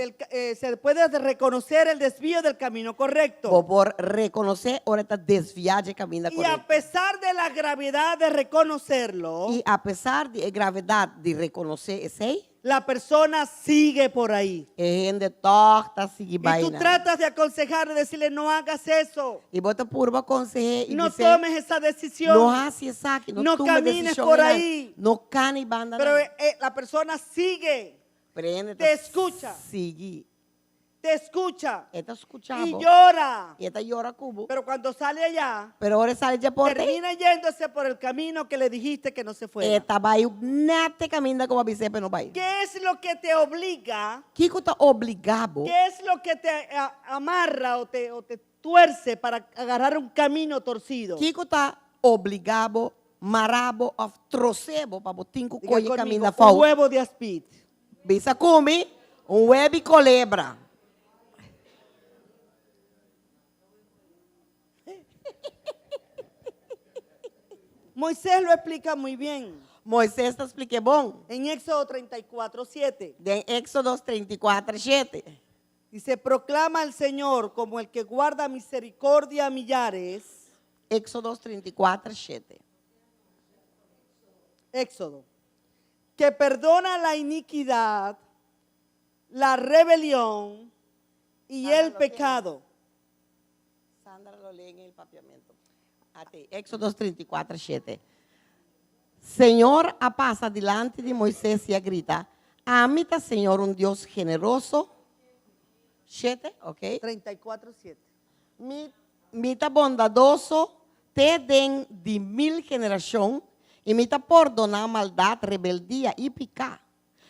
Se puede reconocer el desvío del camino correcto. Vos por reconocer ahora está desviado del camino Y a correcto. pesar de la gravedad de reconocerlo, Y a pesar de la gravedad de reconocer ese, la persona sigue por ahí. gente torta sigue Y tú vaina. tratas de aconsejarle, decirle, no hagas eso. Y vos te purba consejer y No dice, tomes esa decisión. no haces eso, No no tomes camines decisión por en nada. ahí. No cani banda. Pero nada. la persona sigue, Prende, te escucha. Sigue. te escucha Esta escuchaba. y llora. Y esta llora cubo. Pero cuando sale allá, Pero ahora sale ya por ti. termina yéndose por el camino que le dijiste que no se fuera. Esta va a ir nete caminando como a bicepe no va a ir. ¿Qué es lo que te obliga? Kiko está obligado. ¿Qué es lo que te amarra o te tuerce para agarrar un camino torcido? Kiko está obligado, marabo, a trocebo para botinco Diga coye conmigo, camina un fau. huevo de aspid. Bisa come un huevo y culebra. Moisés lo explica muy bien Moisés te expliqué bon. en Éxodo 34:7. De Éxodo 34:7. Dice, proclama al Señor como el que guarda misericordia a millares. Éxodo 34:7. Éxodo. Que perdona la iniquidad, la rebelión y el pecado. Sandra lo lee en el papiamento. Éxodo 34:7. Señor, pasa delante de Moisés y grita, amita Señor un Dios generoso. 7, ok. 34:7. Mita bondadoso, te den de 1000 generación, y mita perdonar maldad, rebeldía y pecado.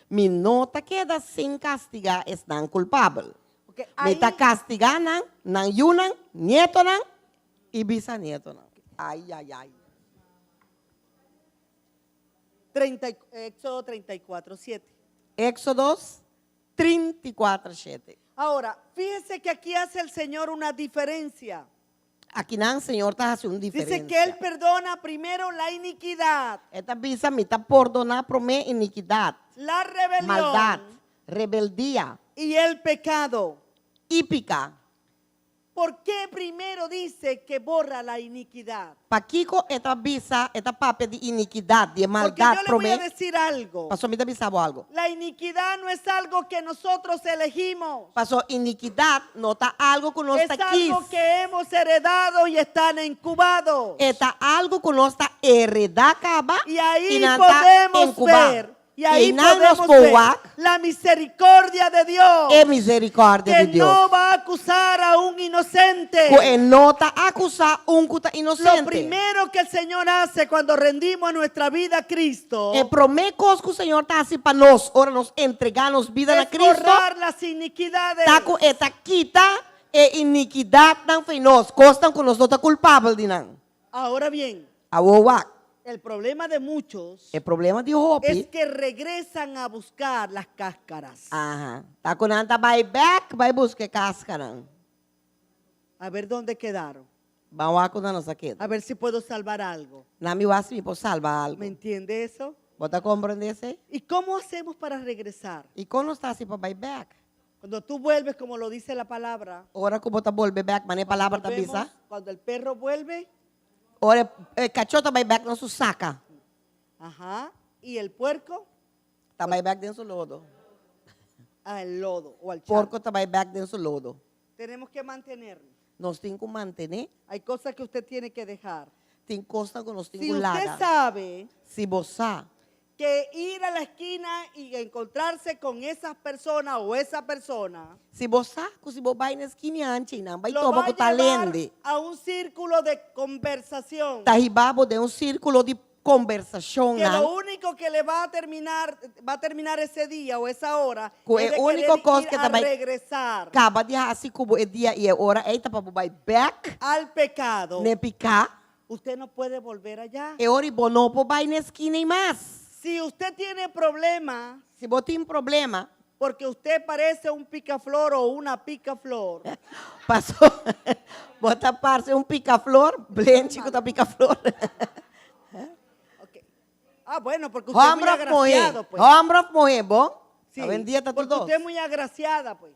Mi nota queda sin castigar, están culpables. Okay, ahí, Mita castiganan, nan yunan, nietonan y bisanietonan. Ay, ay, ay. Éxodo 34:7. Éxodo 34:7. Ahora, fíjese que aquí hace el Señor una diferencia. Aquí nan Señor está haciendo diferencia. Dice que Él perdona primero la iniquidad, Esta visa mita perdonar por mi iniquidad, la rebelión maldad, rebeldía y el pecado. y pica. ¿Por qué primero dice que borra la iniquidad? Paquico esta visa, esta papel de iniquidad, de Porque maldad yo le por voy a mí. decir algo. Pasó mi bisabo algo. La iniquidad no es algo que nosotros elegimos. Pasó iniquidad, no está algo que no Es está aquí. algo que hemos heredado y están incubados. Está algo que no está heredada Y ahí no está podemos incubado. ver, y ahí no nos podemos ver coac, la misericordia de Dios. es misericordia Que de Dios. no va a acusar a un inocente. Que no está acusado un cuta Lo inocente. primero que el Señor hace cuando rendimos nuestra vida a Cristo El primer cosa que el Señor está haciendo para nosotros, ahora nos entregamos vida a es Cristo. borrar las iniquidades. Taco esta quita e iniquidad tan fenos, costan con nosotros culpables dinan. Ahora bien, Awowak. el problema de muchos El problema de es Hopi. que regresan a buscar las cáscaras. Ajá. Taco nanta vai back, vai buscar cascaran. A ver dónde quedaron. Vamos a cuidar nos aqui. A ver si puedo salvar algo. Nami wasi mi por salvar algo. ¿Me entiende eso? Bota compreender ese? ¿Y cómo hacemos para regresar? E quando está assim para vai back? Cuando tú vuelves, como lo dice la palabra, Ora como ta volve back, mane palavra ta vemos, bisa. cuando el perro vuelve, Ora cachorro vai back na sua saca. ajá, y el puerco Ta vai back dentro do lodo. al lodo o al charco. Porco ta vai back dentro do lodo. Tenemos que mantenernos. Nós temos que manter, Hay cosas que usted tiene que dejar. tem costa que nós temos Si que usted largar. sabe Se você que ir a la esquina y encontrarse con esas personas o esa persona se você vai na esquina antes, não vai lo tomar va com a llevar talende. a un círculo de conversación, Tá ribabo de círculo de conversação, que lo não? único que le va a terminar ese día o esa hora Que es de é a única querer cosa ir que a também- regresar Acaba de assim como é dia e é hora, eita para vai back, al pecado. ne picar. Usted no puede volver allá. É hora e bonopo vai na esquina e mais. Si usted tiene problemas Se você tem problema, porque usted parece un picaflor o una picaflor, passou, bota parce pica-flor, blend com a pica-flor. ok. Ah, bueno, porque usted es muy Hombre of moe, agraciado, pues. hombre of moe, bom? Sí, Tá vendia tá porque tudo. usted es muy agraciada, pues.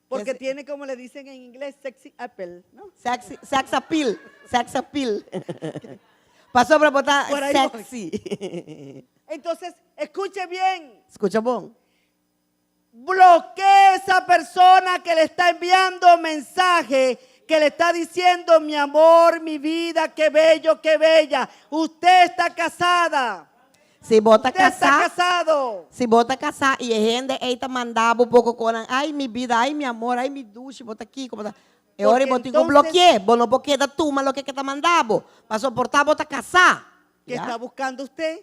Porque Ese- tiene, como le dicen en inglés, sexy apple, ¿no? Sex appeal, sex appeal. Passou para botar Por aí voy. sexy. Entonces, escuche bien. Escucha bom. Bloquee esa persona que le está enviando mensaje, que le está diciendo, mi amor, mi vida, qué bello, qué bella. Usted está casada. Se bota Usted está casar, casado. se bota casar e rende, eita mandava um pouco com ai minha vida, ai meu amor, ai me duche, bota aqui, como tá. É hora de botar entonces- um bloqueio, bom não bloqueia da turma, lo que tá mandando. Para suportar, bota casar. ¿Qué está buscando usted?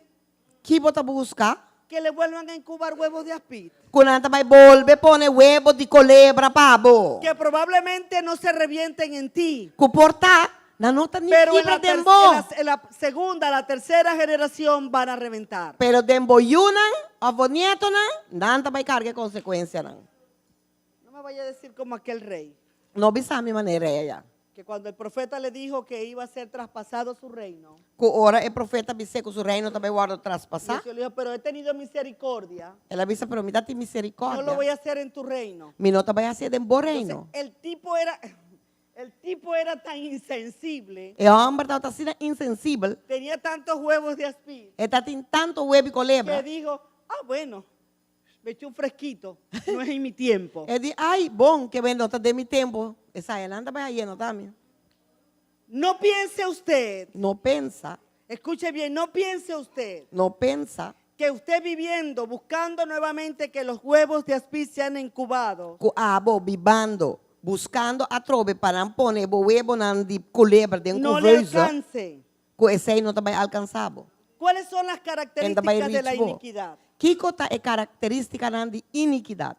Que bota buscar? Que le vuelvan a incubar huevos de aspid. Quando anda vai volve, pone huevo de culebra, pavo. Que probablemente no se revienten en ti. Comportar, na nota ni Pero en quebra la, dembo. en la segunda, la tercera generación van a reventar. Pero dembo yunan, avonieta nanta vai carga consequência não. No me vaya a decir como aquel rey, Não bisa mi maneira ella. que cuando el profeta le dijo que iba a ser traspasado su reino, Que ora é profeta bise com o reino também guarda traspassar. Dios le dijo, pero he tenido misericordia, Ela bisa, pero me dá no misericórdia. lo voy a hacer en tu reino. Mi nota vai ser dembo Entonces, reino. el tipo era tan insensible, E o homem está sendo insensível. tenía tantos huevos de aspid, Está tem tanto huevo e que culebra. dijo, ah, bueno, me eché un fresquito, no es en mi tiempo. Ele diz, ai, bom, que vem nota de mi tempo. Essa ela anda vai aí, não tá, minha? No piense usted, Não pensa, escuche bien, no piense usted não pensa. que usted viviendo, buscando nuevamente que los huevos de aspid sean incubados, Que abo vivando, buscando a trove para poner o huevo na de culebra dentro no do le vaso. alcance. Que esse aí não vai alcançar. ¿Cuáles son las características de la reach bo. iniquidad? Que cota é característica de iniquidade?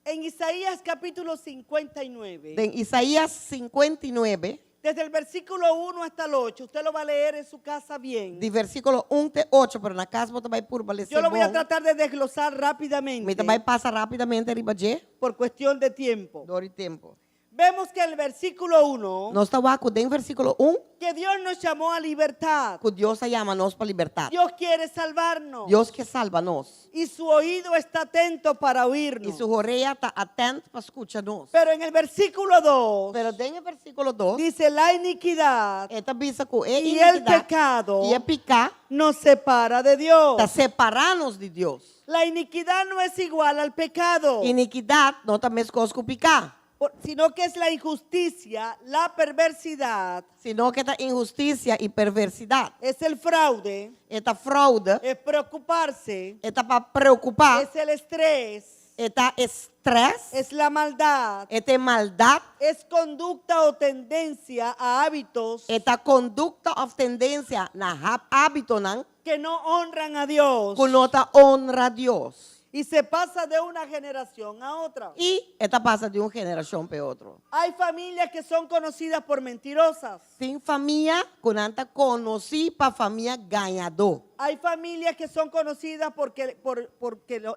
En Isaías capítulo 59, En Isaías 59, desde el versículo 1 hasta el 8, usted lo va a leer en su casa bien. de versículo 1 até 8, pero na casa você vai por valer. Yo lo voy a tratar de desglosar rápidamente Me vai passar rapidamente arriba de por cuestión de tiempo. dor e tempo. Vemos que el versículo 1, Nós estamos aqui em versículo 1, que Dios nos llamó a libertad. que Deus chama nós para libertar. Dios quiere salvarnos. Deus que salva nós. Y su oído está atento para E oírnos. sua orelha está atenta para escutar nós. Pero en el versículo 2 Pero em versículo 2, dice la iniquidad esta bisa com é y el iniquidade pecado e é picar, nos separa de Dios. está separando-nos de Deus. La iniquidad no es igual al pecado, Iniquidade não está mesmo coisa com picar, sino que es la injusticia, la perversidad, senão que está injustiça e perversidade. es el fraude, Esta fraude, es preocuparse, esta para preocupar, es el estrés, esta estresse, es la maldad, esta maldade, es conducta o tendencia a hábitos esta conduta ou tendência na hábito não, que no honran a Dios que não honra a Deus. y se pasa de una generación a otra. E esta passa de uma geração para outra. Hay familias que son conocidas por mentirosas. Tem família que não conhece para família ganhador. Hay familias que son conocidas porque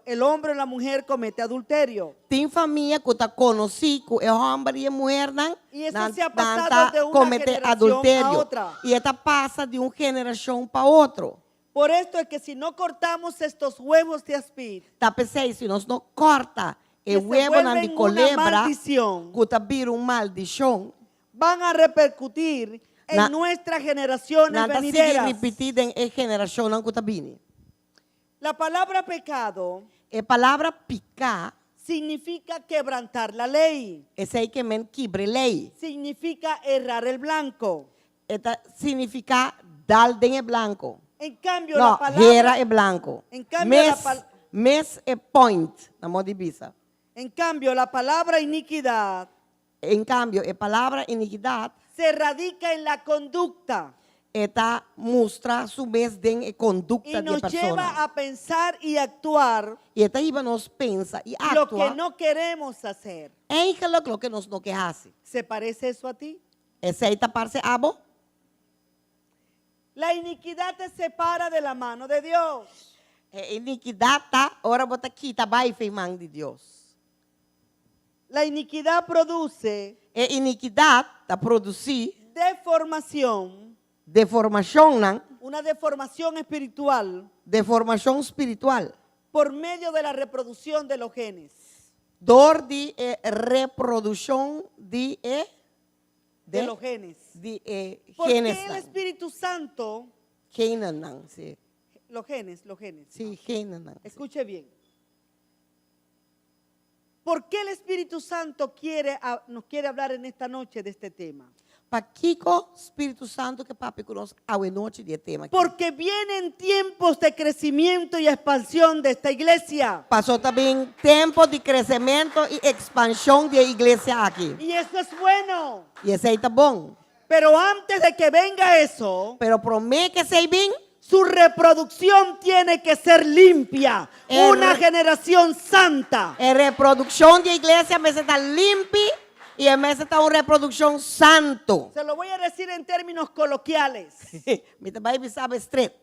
el hombre o la mujer comete adulterio. Tem família que está conhecida que o homem e a mulher não E isso se ha passado de uma cometer geração adultério. a outra. E esta passa de uma geração para outra. Por esto es que si no cortamos estos huevos de aspid, Tá pensei, se nós não corta E que se huevo nan vuelven di una culebra, maldición, kutabir un maldición, van a repercutir en Na- nuestras generaciones nanta sige venideras. repetir en e generación ng kutabini. La palabra pecado E palavra picar, significa quebrantar la ley, essa aí que men kibre lei. significa errar el blanco. Eta significa dal den e blanco. En cambio, No, la palabra, hera e blanco. En cambio, Mes e point, na modibisa. en cambio, la palabra iniquidad En cambio, e palavra iniquidade, se radica en la conducta eta mostra su mes den e conducta y de nos lleva persona. a pensar y actuar E eta iba nos pensa e lo que atua no queremos hacer. em lo que nos no que hace. ¿Se parece eso a ti? Essa aí tá parce abo. La iniquidad te separa de la mano de Dios. E iniquidade tá, ora bota quita vai feimang de Deus. La iniquidad produce E iniquidade tá produzir deformación, deformação não, una deformación espiritual deformação espiritual. por medio de la reproducción de los genes. Dor de reprodução De los genes. de Porque genes el não. Espíritu Santo, Genes não, sim. los genes. Sim, genes não. Escuche bien. ¿Por qué el Espíritu Santo nos quiere hablar en esta noche de este tema? Para Kiko, Espírito Santo, que papi conosco a noite de tema. Porque vienen tiempos de crecimiento y expansión de esta iglesia. Passou também tempo de crescimento e expansão da igreja aqui. Y eso es bueno. E esse aí tá bom. Pero antes de que venga eso, Pero promete que sei bem, su reproducción tiene que ser limpia. Una generación santa. a reprodução da igreja mas está limpa e a mesa está uma reprodução santo. Se lo voy a decir en términos coloquiales. Me também sabe straight.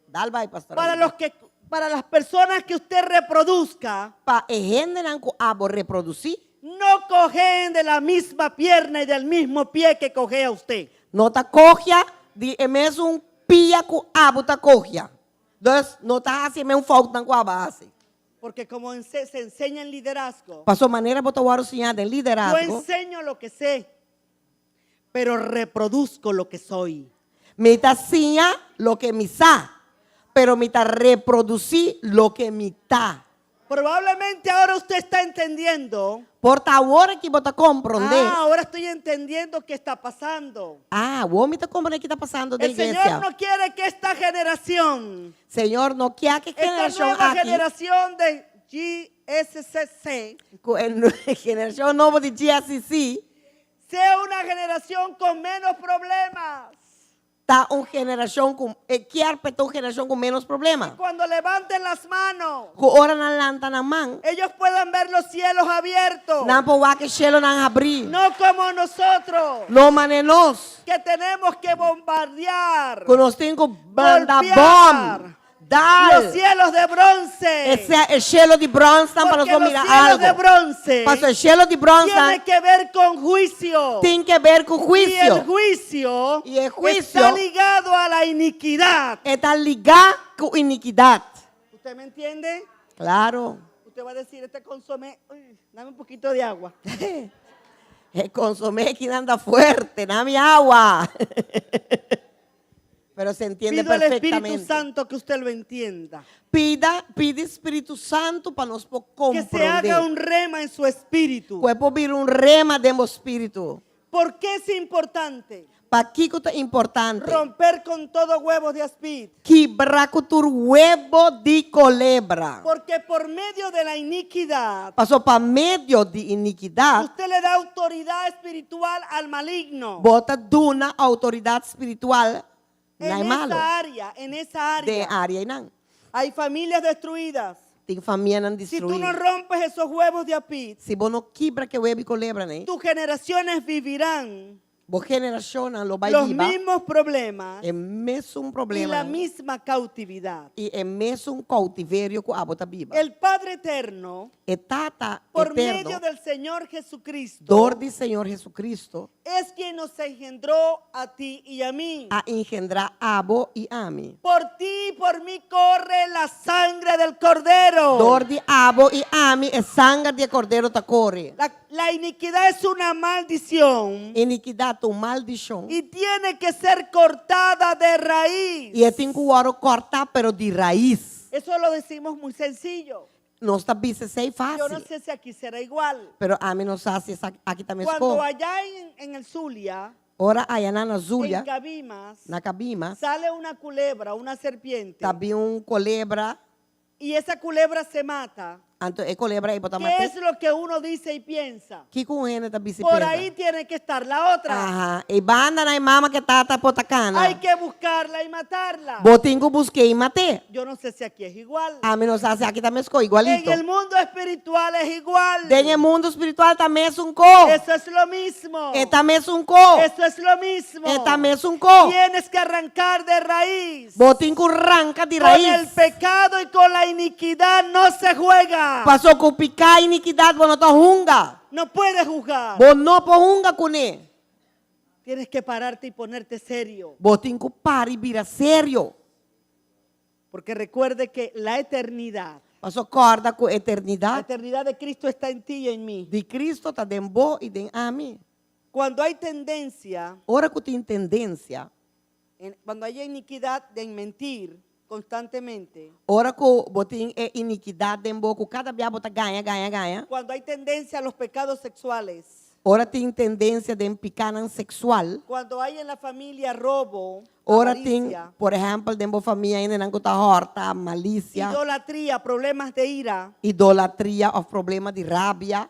Dal vai, pastor. Para las personas que usted reproduzca, Para a gente não abo reproduzir, no cojeen de la misma pierna y del mismo pie que cojea usted. não tá corria de mesmo pia com abo tá corria. Dus não tá assim mesmo falta com a base. Porque como se enseña en liderazgo, Passou maneira botar o ensinado em yo liderazgo. enseño lo que sé, pero reproduzco lo que soy. Me tá ensinha lo que me sa, pero me tá reproduzir lo que me tá. Probablemente ahora usted está entendiendo. Porta agora que bota compreender. Ahora estoy entendiendo qué está pasando. O homem tá compreendendo o que tá passando da El Señor igreja. no quiere que esta generación, Senhor, não quer que esta geração nueva aqui, generación de GSCC, geração nova de GSC, sea una generación con menos problemas. tá uma geração com quer petar uma geração com menos problema. Cuando levanten las manos, Com ora na lanta na mão, ellos puedan ver los cielos abiertos. não pode que cielo não abrir. No como nosotros, Não manenos, que tenemos que bombardear com nós temos que mandar golpear bom, dar. los cielos de bronce. Esse é o cielo de bronze para nós Porque los mirar cielos algo. de bronce Pastor, o cielo de bronze tiene que ver con juicio. tem que ver com Y el juízo. juicio Y el juicio está ligado a la iniquidad. Está ligado com iniquidade. ¿Usted me entiende? Claro. Usted va a decir, este consomé, uy, dame un poquito de agua. El consomé que anda fuerte, dame agua. Pero se entiende Pido al Espíritu perfectamente. Santo que usted lo entienda. Pide Espírito Santo para nós Que se haga un compreender. rema en su espíritu. Puede vir um rema dentro do Espírito. ¿Por qué es importante Para que é importante. romper con todo huevos de aspid? Quebrar com o huevo de culebra. Porque por medio de la iniquidad, Passou para meio de iniquidade. usted le da autoridad espiritual al maligno. Bota duna autoridade espiritual. Não é malo. En esa De área. área e não. Hay familias destruidas. Tem família não Si tú no destruída. rompes esos huevos de apid, Se você não quebra que huevo e culebra, né? tus generaciones vivirán Bo generación lo vai los viva. mismos problemas É mesmo y problema. la misma cautividad. E é mesmo cautiverio que a bota viva. El Padre Eterno, E tata por eterno, medio del Señor Jesucristo, dor de Senhor Jesucristo, es quien nos engendró a ti y a mí. a engendrar abo e ami. Por ti y por mí corre la sangre del Cordero. Dor de abo e ami é sangue de cordeiro ta corre. La iniquidad es una maldición Iniquidade um maldição. y tiene que ser cortada de raíz. E é tem que o cortar, pero de raiz. Eso lo decimos muy sencillo. Não está bisa sei Yo fácil. no sé si aquí será igual. Pero a mim não sabe se aqui também Cuando esco. allá en el Zulia, Ora aí na en Zulia, Cabimas, na Cabima, sale una culebra, una serpiente, também colebra. y esa culebra se mata. Anto é colebra aí botar ¿Qué mate. es lo que uno dice y piensa? Que com ele tá bisa Por ahí tiene que estar la otra. Aha, e banda na mama que tá potacana. Hay que buscarla y matarla. Botingo busquei e matei. Yo no sé si aquí es igual. A mim não sabe se aqui também esco igualito. En el mundo espiritual es igual. En el mundo espiritual também é um co. Eso es lo mismo. É também é um co. Eso es lo mismo. É também é um co. Tienes que arrancar de raíz. Botingo arranca de Con el raiz. pecado y con la iniquidad no se juega. Passou com picar iniquidade, bo não tá hunga. No puedes juzgar. Bo não po hunga com ele. Tienes que pararte y ponerte serio. Botingo para e vira sério. Porque recuerde que la eternidad, Passou corda com la eternidade eternidad de Cristo está en ti y en mí. de Cristo, tá dentro bo e dentro a mim. Cuando hay tendencia, Ora que tem tendência, cuando hay iniquidad de mentir constantemente, ora que botin é iniquidade dentro bo, que cada dia bota ganha. cuando hay tendencia a los pecados sexuales, Ora tem tendência de picanan sexual. cuando hay en la familia robo, Ora tem, avaricia, por exemplo, dentro da família ainda não está horta, malícia, idolatría, problemas de ira, idolatria, ou problema de rabia,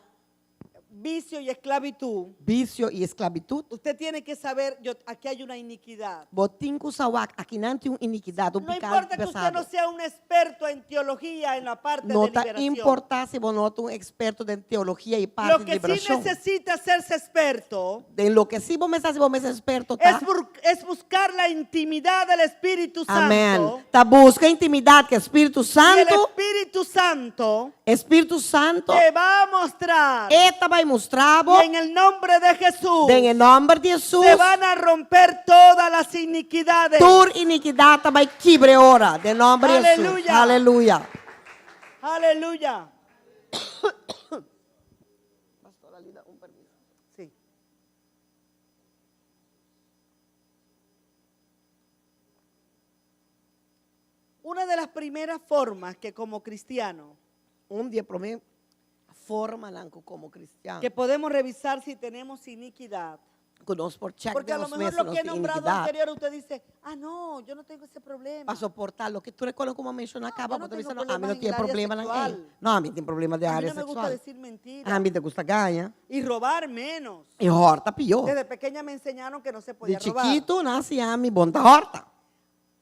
vicio y esclavitud, vício e esclavitud. usted tiene que saber, aquí hay una iniquidad. Botin com sawak, aqui não tem iniquidade, No pecado importa que usted pesado. no sea un experto en teología en la parte Não de está liberación. importar se você não é um experto de teologia e Lo parte de que sí liberação. necesita hacerse experto De lo que sí você está, se você é experto, tá? es buscar la intimidad del Espíritu Amém. Santo. Tá busca intimidade com o Espírito Y el Santo. Espíritu Santo Espírito Santo. te va a mostrar. Eta vai mostrar, Y en el nombre de Jesús em nome de Jesus. se van a romper todas las iniquidades. Tur iniquidade vai quebre ora, de nome de Jesus. Aleluia. Aleluia. Aleluya. Sí. Una de las primeras formas que como cristiano Dia para mim, forma como cristiano. que podemos revisar si tenemos iniquidad. Conosco por check Porque de a lo los mejor meses lo que he de nombrado iniquidade. anterior usted dice, no, yo no tengo ese problema. Para suportar lo que tú recuerdas como mencionar acaba, yo no porque tengo a mí problemas no en tiene el área problema sexual. ninguém. Não, a mim tem problema de A mí área no me gusta sexual. decir mentiras A mim te gusta ganha. y robar menos. E horta pior. Desde pequeña me enseñaron que no se De podía robar. chiquito nasce a mim bonta horta.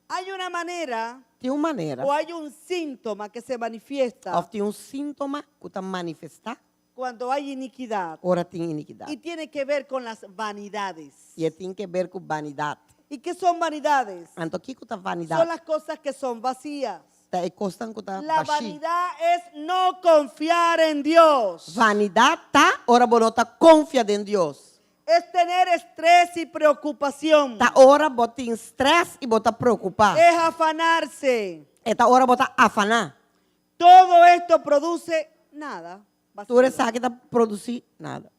Hay una manera Tem uma maneira. o hay un síntoma que se manifiesta Ou tem síntoma que está manifestar. cuando hay iniquidad Ora tem iniquidade. y tiene que ver con las vanidades. E tem que ver com vanidade. ¿Y qué son vanidades? Então, o que é Son vanidade? las cosas que son vacías. É costan que está La baixi. vanidad es no confiar en Dios. Vanidade tá, ora bonota confia em Deus. Es tener estrés y preocupación. Tá hora bota em estresse e bota preocupar. Es afanarse. É tá hora bota afanar. Todo esto produce nada. Tu sabe que tá produzir nada.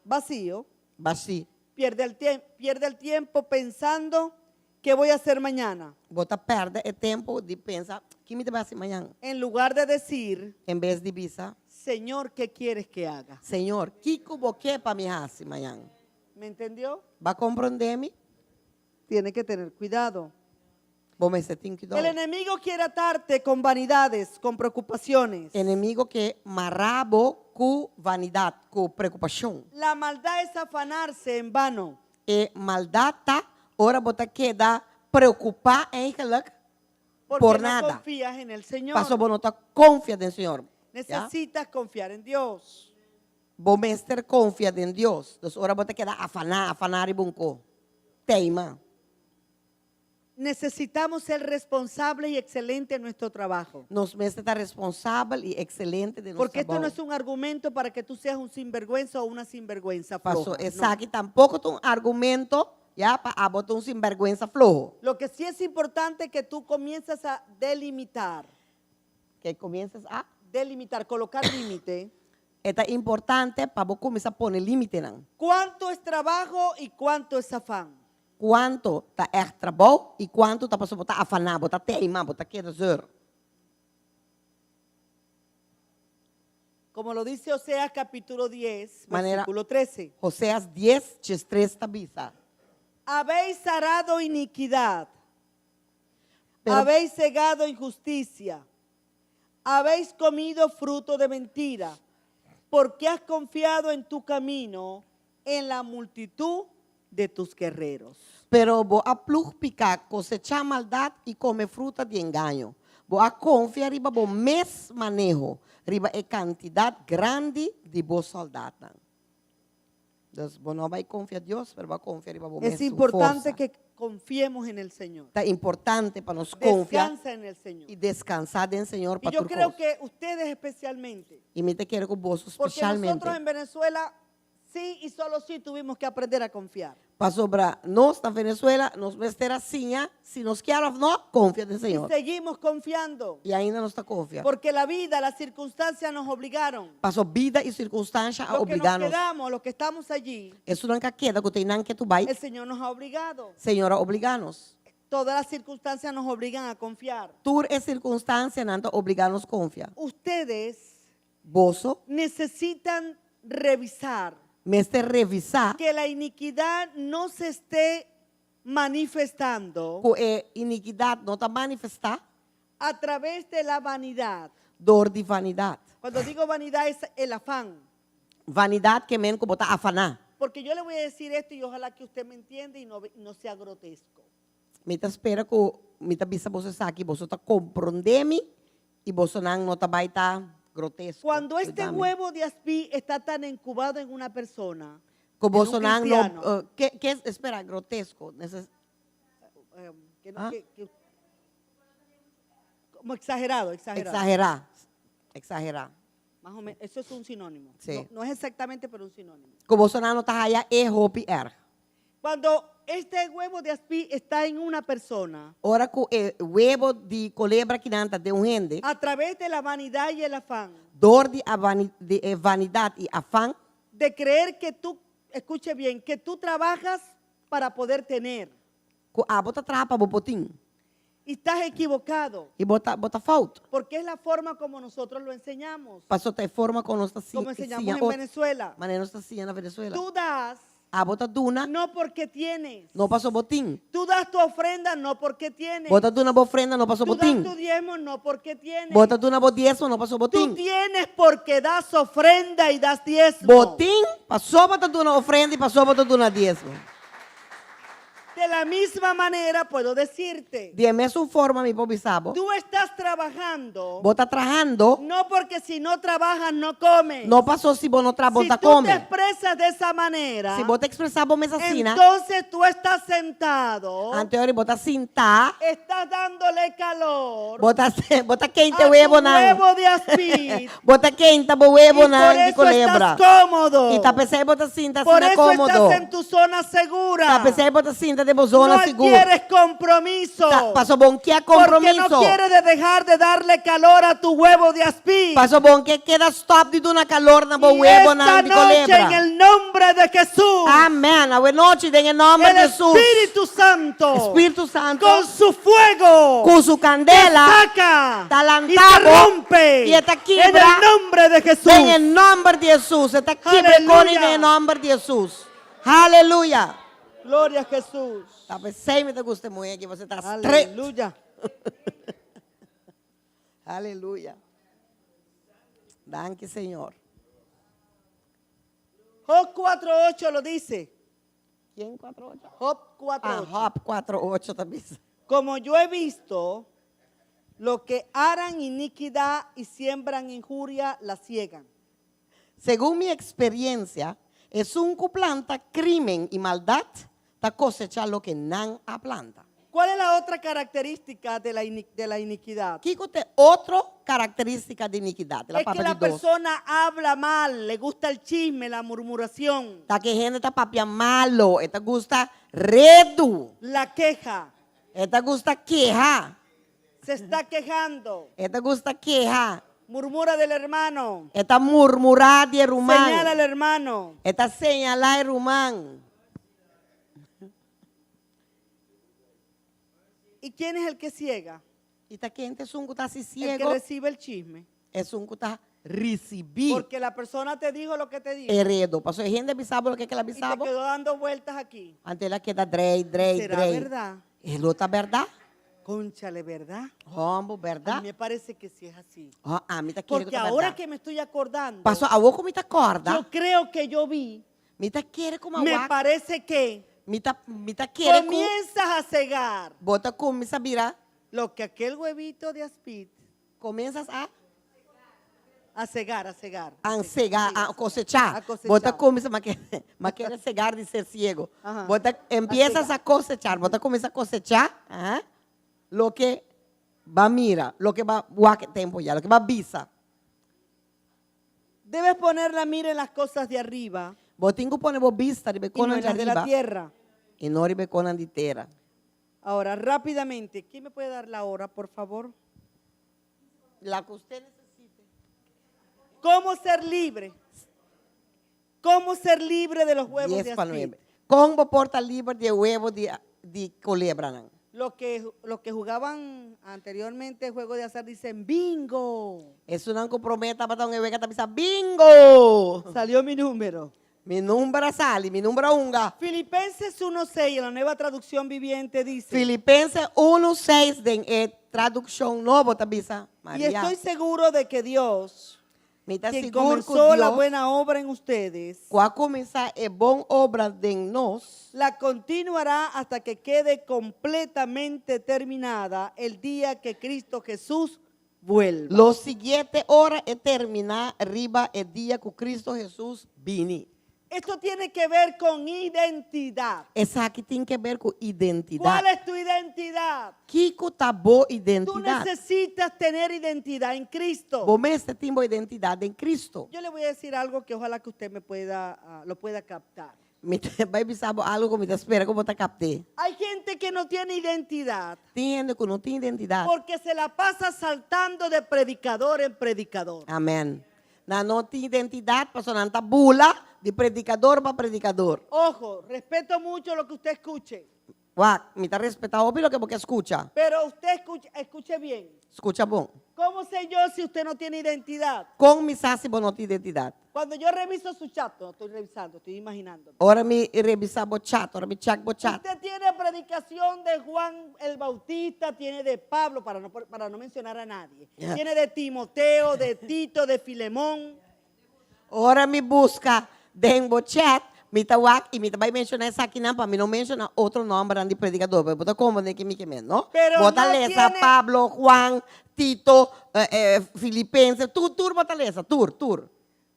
Vacío. Baixi. Pierde el tiempo pensando qué voy a hacer mañana. Bota perde o tempo de pensar que me vai ser amanhã. En lugar de decir, Em vez de bisa, Señor, ¿qué quieres que haga? Senhor, que que para me hacer amanhã? ¿Me entendió? Vai compreender-me? Tiene que tener cuidado. Vou me sentir que El enemigo quiere atarte con vanidades, con preocupaciones. inimigo que marabo com vanidade, com preocupação. La maldad es afanarse en vano. E maldade tá, ora bota queda preocupar eigenlijk Porque por no nada. confías en el Señor. Passo bonota confia no Senhor. Ya? Necesitas confiar en Dios. Bom mester confia em Deus. Dus ora bota queda afanar e bunco. Teima. Necesitamos ser responsables y excelentes en nuestro trabajo. Nos mester está responsável e excelente de nosso Porque esto no trabalho. es un argumento para que tú seas un sinvergüenza o una sinvergüenza floja. Passou, no. essa aqui tampouco tem um argumento, já, para botar um sinvergüenza flojo. Lo que sí es importante es que tú comiences a delimitar, Que começas a... colocar límite. É importante para você começar a pôr limite, não. ¿Cuánto es trabajo y cuánto es afán? Quanto tá trabalho e quanto tá para botar afanar, botar teima, botar queda zero. Como lo dice Oseas capítulo 10, Manera- versículo 13. Oséias 10, 3 tabisa. Habéis arado iniquidad, Pero- habéis cegado injusticia, habéis comido fruto de mentira, porque has confiado en tu camino, en la multitud de tus guerreros. Pero vou a picar, cosechar maldade e comer fruta de engano. Vou a confiar riba bom mes manejo, riba é quantidade grande de bons soldados. Então, vou não vai confiar em Deus, mas vai confiar riba bom mes Es importante que confiemos en el Señor. Está importante para nos confiar Descansa en el Señor. e descansar en Senhor Y para yo tu creo cosa. que ustedes especialmente, E me te quero com vos porque especialmente. nosotros en Venezuela sí y solo sí tuvimos que aprender a confiar. Para sobrar nós na Venezuela, nos vai ter assim, se nos queremos não, confia no Y Senhor. seguimos confiando, E ainda não está confiando. porque la vida, las circunstancias nos obligaron. Passou vida e circunstância a Los que nos obrigar-nos. quedamos, los que estamos allí, Isso não queda, que tem que tu vai. el Señor nos ha obligado. Senhor, a obrigar-nos. Todas las circunstancias nos obligan a confiar. Tur é circunstância, não obrigar-nos a confiar. Ustedes Boso, necesitan revisar mestre revisar que la iniquidad no se esté manifestando que a iniquidade não está manifestar a través de la vanidad. dor de vanidade. Cuando digo vanidad es el afán. Vanidade que men que botar afanar. Porque yo le voy a decir esto y ojalá que usted me entienda y no sea grotesco. Me tá espera que me tá bisa você aqui, você tá compreender-me e você não está vai tá grotesco. Cuando este Cuidame. huevo de aspi está tan incubado en una persona, Que en você un não, cristiano, que espera, grotesco. que no- Ah. como exagerado. Exagerar. Más o menos, eso es un sinónimo. Sí. No es exactamente, pero un sinónimo. Que você não está aí é hope Cuando este huevo de aspi está en una persona, Ora que o huevo de culebra que nanta de gente, a través de la vanidad y el afán, dor de vanidade e afã, de creer que tú, escuche bien, que tú trabajas para poder tener, que bota trapa bo potim y estás equivocado, e bota falta. porque es la forma como nosotros lo enseñamos, Passou até forma com nós assim, como enseñamos en Venezuela. maneira nós assim na Venezuela. Tú das Bota duna, no porque tienes, não passou botim. tú das tu ofrenda no porque tienes, Bota duna bo ofrenda, não passou tú das botim. tu diezmo no porque tienes, Bota duna bo diezmo, não passou tú botim. tienes porque das ofrenda y das diezmo. Botim, passou bota duna ofrenda e passou bota duna diezmo. De la misma manera puedo decirte, De mesma forma, mi pobre sabo, tú estás trabajando bota trabajando, no porque si no trabajas no comes. não passou se bo não Si trabalha, tú te come. expresas de esa manera, Se bota expressar bo mesa assim, entonces tú estás sentado, anterior bota sentar, estás dándole calor bota quente a o huevo tu na. huevo de aspid. Bota quente o Y huevo por na de eso culebra. estás cómodo. E tá pensando bota cinta Por assim eso cômodo. estás en tu zona segura. Tá pensando bota cinta de No bozona seguro. quieres compromiso. Passou bom que é Porque compromisso. no quieres de dejar de darle calor a tu huevo de aspid. Passou bom que queda stop de duna calor na bo Y huevo esta na de noche en culebra. el nombre de Jesús, Amém. A noite em nome el de Jesus. Espíritu Santo, Espírito Santo con su fuego, com sua candela saca talantado, y te rompe y te en quiebra el nombre de Jesús. em el nome de Jesus. Está aqui Aleluia. em nome de Jesus. Aleluia. Gloria a Jesús. Tá pensando me gusta muito que você está straight. Aleluya. Aleluia. Danke, Senhor. Job 4:8 lo dice. Quem 4:8? Job Ah, 4:8. Hop 4:8 também. Como yo he visto, lo que harán iniquidad y siembran injuria, la ciegan. según mi experiencia, es un que planta crimen y maldad, ta cosecha lo que nan a planta. ¿Cuál es la otra característica de la iniquidad? ¿Qué es otra característica de iniquidad? Es que la persona habla mal, le gusta el chisme, la murmuración, Ta que gente ta papia malo, esta gusta redu, la queja, esta gusta queja, se está quejando, esta gusta queja, murmura del hermano, esta murmurar de rumán, señala al hermano. esta señala de rumán. ¿Y quién es el que ciega? Y esta gente es un que está así El que ciego, recibe el chisme. es un que está recibir Porque la persona te dijo lo que te dijo heredo. Pasó hay gente bisabo lo que la y te bisabo. quedó dando vueltas aquí. Antes la queda Drey. ¿Será verdad? Es lo está verdad. Cónchale, ¿verdad? Hombre, A ¿verdad? mí me parece que sí es así. Oh, a mí te quiere Porque ahora que me estoy acordando, pasó a vos como te acorda. yo creo que yo vi, Me te quiere como me agua. parece que Me te quiere como comienzas a cegar bota con mi sabira. lo que aquel huevito de aspid, Comienzas a cegar. cegar, a cosechar. A cosechar. Bota comienza más quiere cegar de ser ciego. Ajá. Bota, empiezas cegar. a cosechar. Bota comienza a cosechar lo que va a mira, lo que va a tiempo ya, lo que va a visa. Debes poner la mira en las cosas de arriba Botingo pone vos vista de y no beconan en de las de la arriba tierra. y no de beconan de tierra. Ahora, rápidamente, ¿quién me puede dar la hora, por favor? La que usted necesite. ¿Cómo ser libre? ¿Cómo ser libre de los huevos 10 de para aspid? 9. Como porta libre de huevo de culebra. Los que jugaban anteriormente juego de azar dicen bingo. Eso no comprometa para un evento que está bingo. Salió mi número. Mi número sale, mi número unga. Filipenses 1:6 en la nueva traducción viviente dice. Filipenses 1:6 de traducción nueva tabisa. Y María. estoy seguro de que Dios, Me está quien seguro que comenzó la Dios, buena obra en ustedes, cuando comienza a bon obra de nos, la continuará hasta que quede completamente terminada el día que Cristo Jesús vuelva. los siguientes horas es terminar arriba el día que Cristo Jesús vini. Esto tiene que ver con identidad. Esa aquí tiene que ver con identidad. ¿Cuál es tu identidad? Kiko tabo Tú identidad. necesitas tener identidad en Cristo. Vos me timbo identidad en Cristo. Yo le voy a decir algo que ojalá que usted lo pueda captar. Me vai sabo algo que me te espera como te capté. Hay gente que no tiene identidad Tiene que no tiene identidad. porque se la pasa saltando de predicador en predicador. Amén. No tiene identidad, persona bula de predicador para predicador. Ojo, respeto mucho lo que usted escuche, Guau, me está respetado lo que porque escucha. pero usted escuche bien. Escucha bon. ¿Cómo sé yo si usted no tiene identidad? Con mi sasi no tiene identidad. Cuando yo reviso su chat, no estoy revisando, estoy imaginando. Ahora me revisa bochat, ahora me check bochat. Usted tiene predicación de Juan el Bautista, tiene de Pablo, para no mencionar a nadie. Yeah. Tiene de Timoteo, de Tito, de Filemón. Ahora me busca den bochat, me tawak y me vai mencionar esa aquí para mí no mencionar otro nombre de predicador, pero bota como de que me quemen, ¿no? Pero Bota no lesa tiene- Pablo, Juan, Tito, Filipenses, tur bota lesa, tur.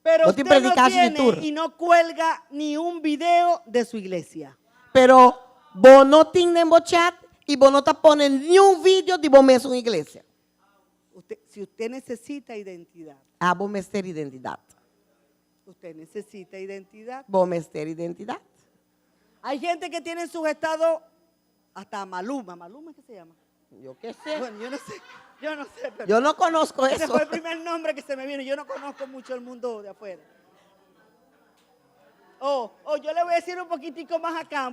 Pero No te usted no predicas ni tiene tur. y no cuelga ni un video de su iglesia. Pero vos no tienes bochat y vos no te pones ni un video de vos mismo en iglesia. Si usted necesita identidad, Vos me ter identidad. usted necesita identidad. Vos me ter identidad. Hay gente que tiene sujetado hasta a Maluma. ¿Maluma qué se llama? Yo qué sé. Bueno, yo no sé, pero Yo no conozco ese eso. fue el primer nombre que se me vino. Yo no conozco mucho el mundo de afuera. Yo le voy a decir un poquitico más acá,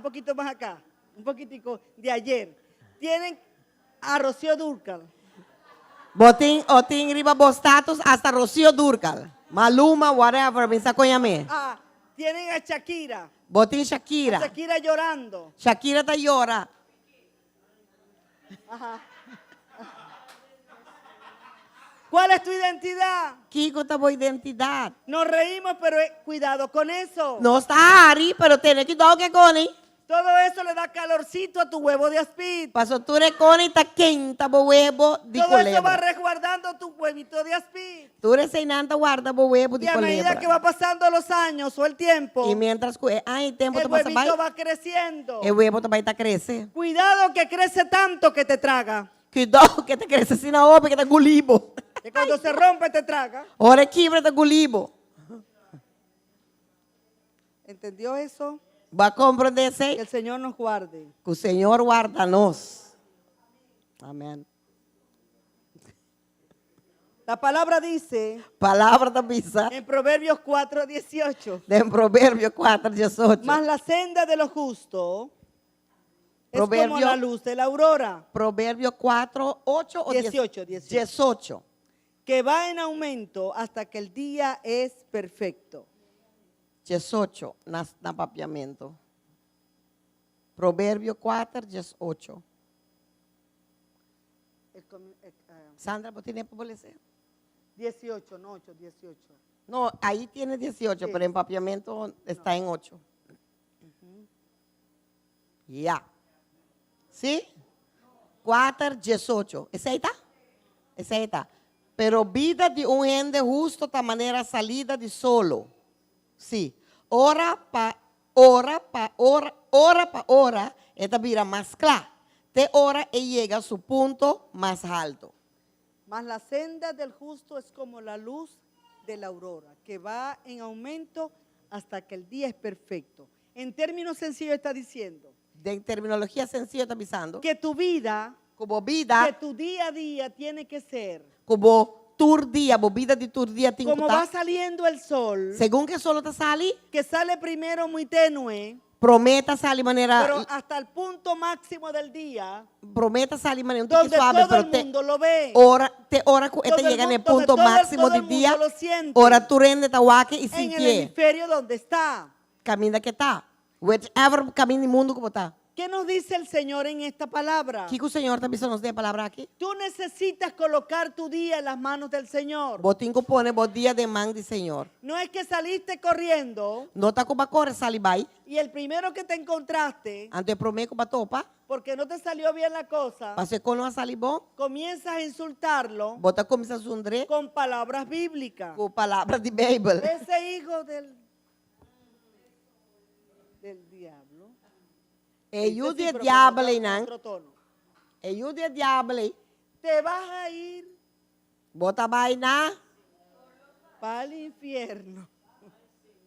un poquitico de ayer. Tienen a Rocío Dúrcal. Botín, otín, riba, bostatus, hasta Rocío Dúrcal. Maluma, whatever, me sacó ya me. Tienen a Shakira. Botín Shakira. Shakira llorando. Shakira te llora. Ajá. ¿Cuál es tu identidad? Kiko te voy identidad. Nos reímos, pero cuidado con eso. No está Ari, pero tiene que dar que con él. Todo eso le da calorcito a tu huevo de aspid. Paso tu recone ta quenta bo huevo di Todo eso va culebra. resguardando tu huevito de aspid. Tu reinanta guarda bo huevo di Y a medida que va culebra. pasando los años o el tiempo, Y mientras que hay tiempo el te pasa huevito vai, va creciendo. el huevo te va a crecer. Cuidado que crece tanto que te traga. Cuidado que te crece sin a que te gulibo. Que cuando se rompe te traga. Ora quebra te gulibo. ¿Entendió eso? Va a compreender Que que el Señor nos guarde. o Senhor guarda-nos. Amém. La palabra dice Palavra da bisa. en Proverbios 4:18. De Provérbio 4, 18. Mas la senda de los justos es como Proverbio- la luz de la aurora, Provérbio 4, 8 ou 18, 18. que va en aumento hasta que el día es perfecto. 18 na papiamento. Provérbio 4, 18. Sandra, ¿vos tienes para ler? 18, no 8, 18. No, ahí tiene 18, Sí. pero en papiamento está en 8. Ya. ¿Sí? 4, 18. ¿Ese ahí está? Ese ahí está. Pero vida de un gente justo de manera salida de solo. Sí. Hora pa hora, esta vira más clara. De hora y llega a su punto más alto. Mas la senda del justo es como la luz de la aurora, que va en aumento hasta que el día es perfecto. En términos sencillos está diciendo De terminología sencilla está avisando. que tu vida, Como que vida, tu día a día tiene que ser como tur día, vida de tur día, como va saliendo el sol, según que solo te sale, que sale primero muy tenue, prometa salir de manera, pero hasta el punto máximo del día, prometa salir de manera un poquito donde suave, todo pero el mundo lo ve. ora que Donde este llega en el donde punto todo el- máximo todo el del día, mundo lo siente. ora tu rende tahuaque y En sin el pie, hemisferio donde está. camina que está, whichever camina el mundo como está. ¿Qué nos dice el Señor en esta palabra? ¿Qué que el Señor también nos dé palabra aquí? Tú necesitas colocar tu día en las manos del Señor. Botinco pone vos día de man de Señor. No es que saliste corriendo No está como corre sali vai, y el primero que te encontraste, ante prometo para topa, porque no te salió bien la cosa, pase con a sali bom, comienzas a insultarlo bota comienza a sundre con palabras bíblicas. com palavras de Bible. Ese hijo del diablo. E Ese o sí, de pero diabo con nan, otro tono. e o de diabo, Te vas a ir bota vai na, para el infierno.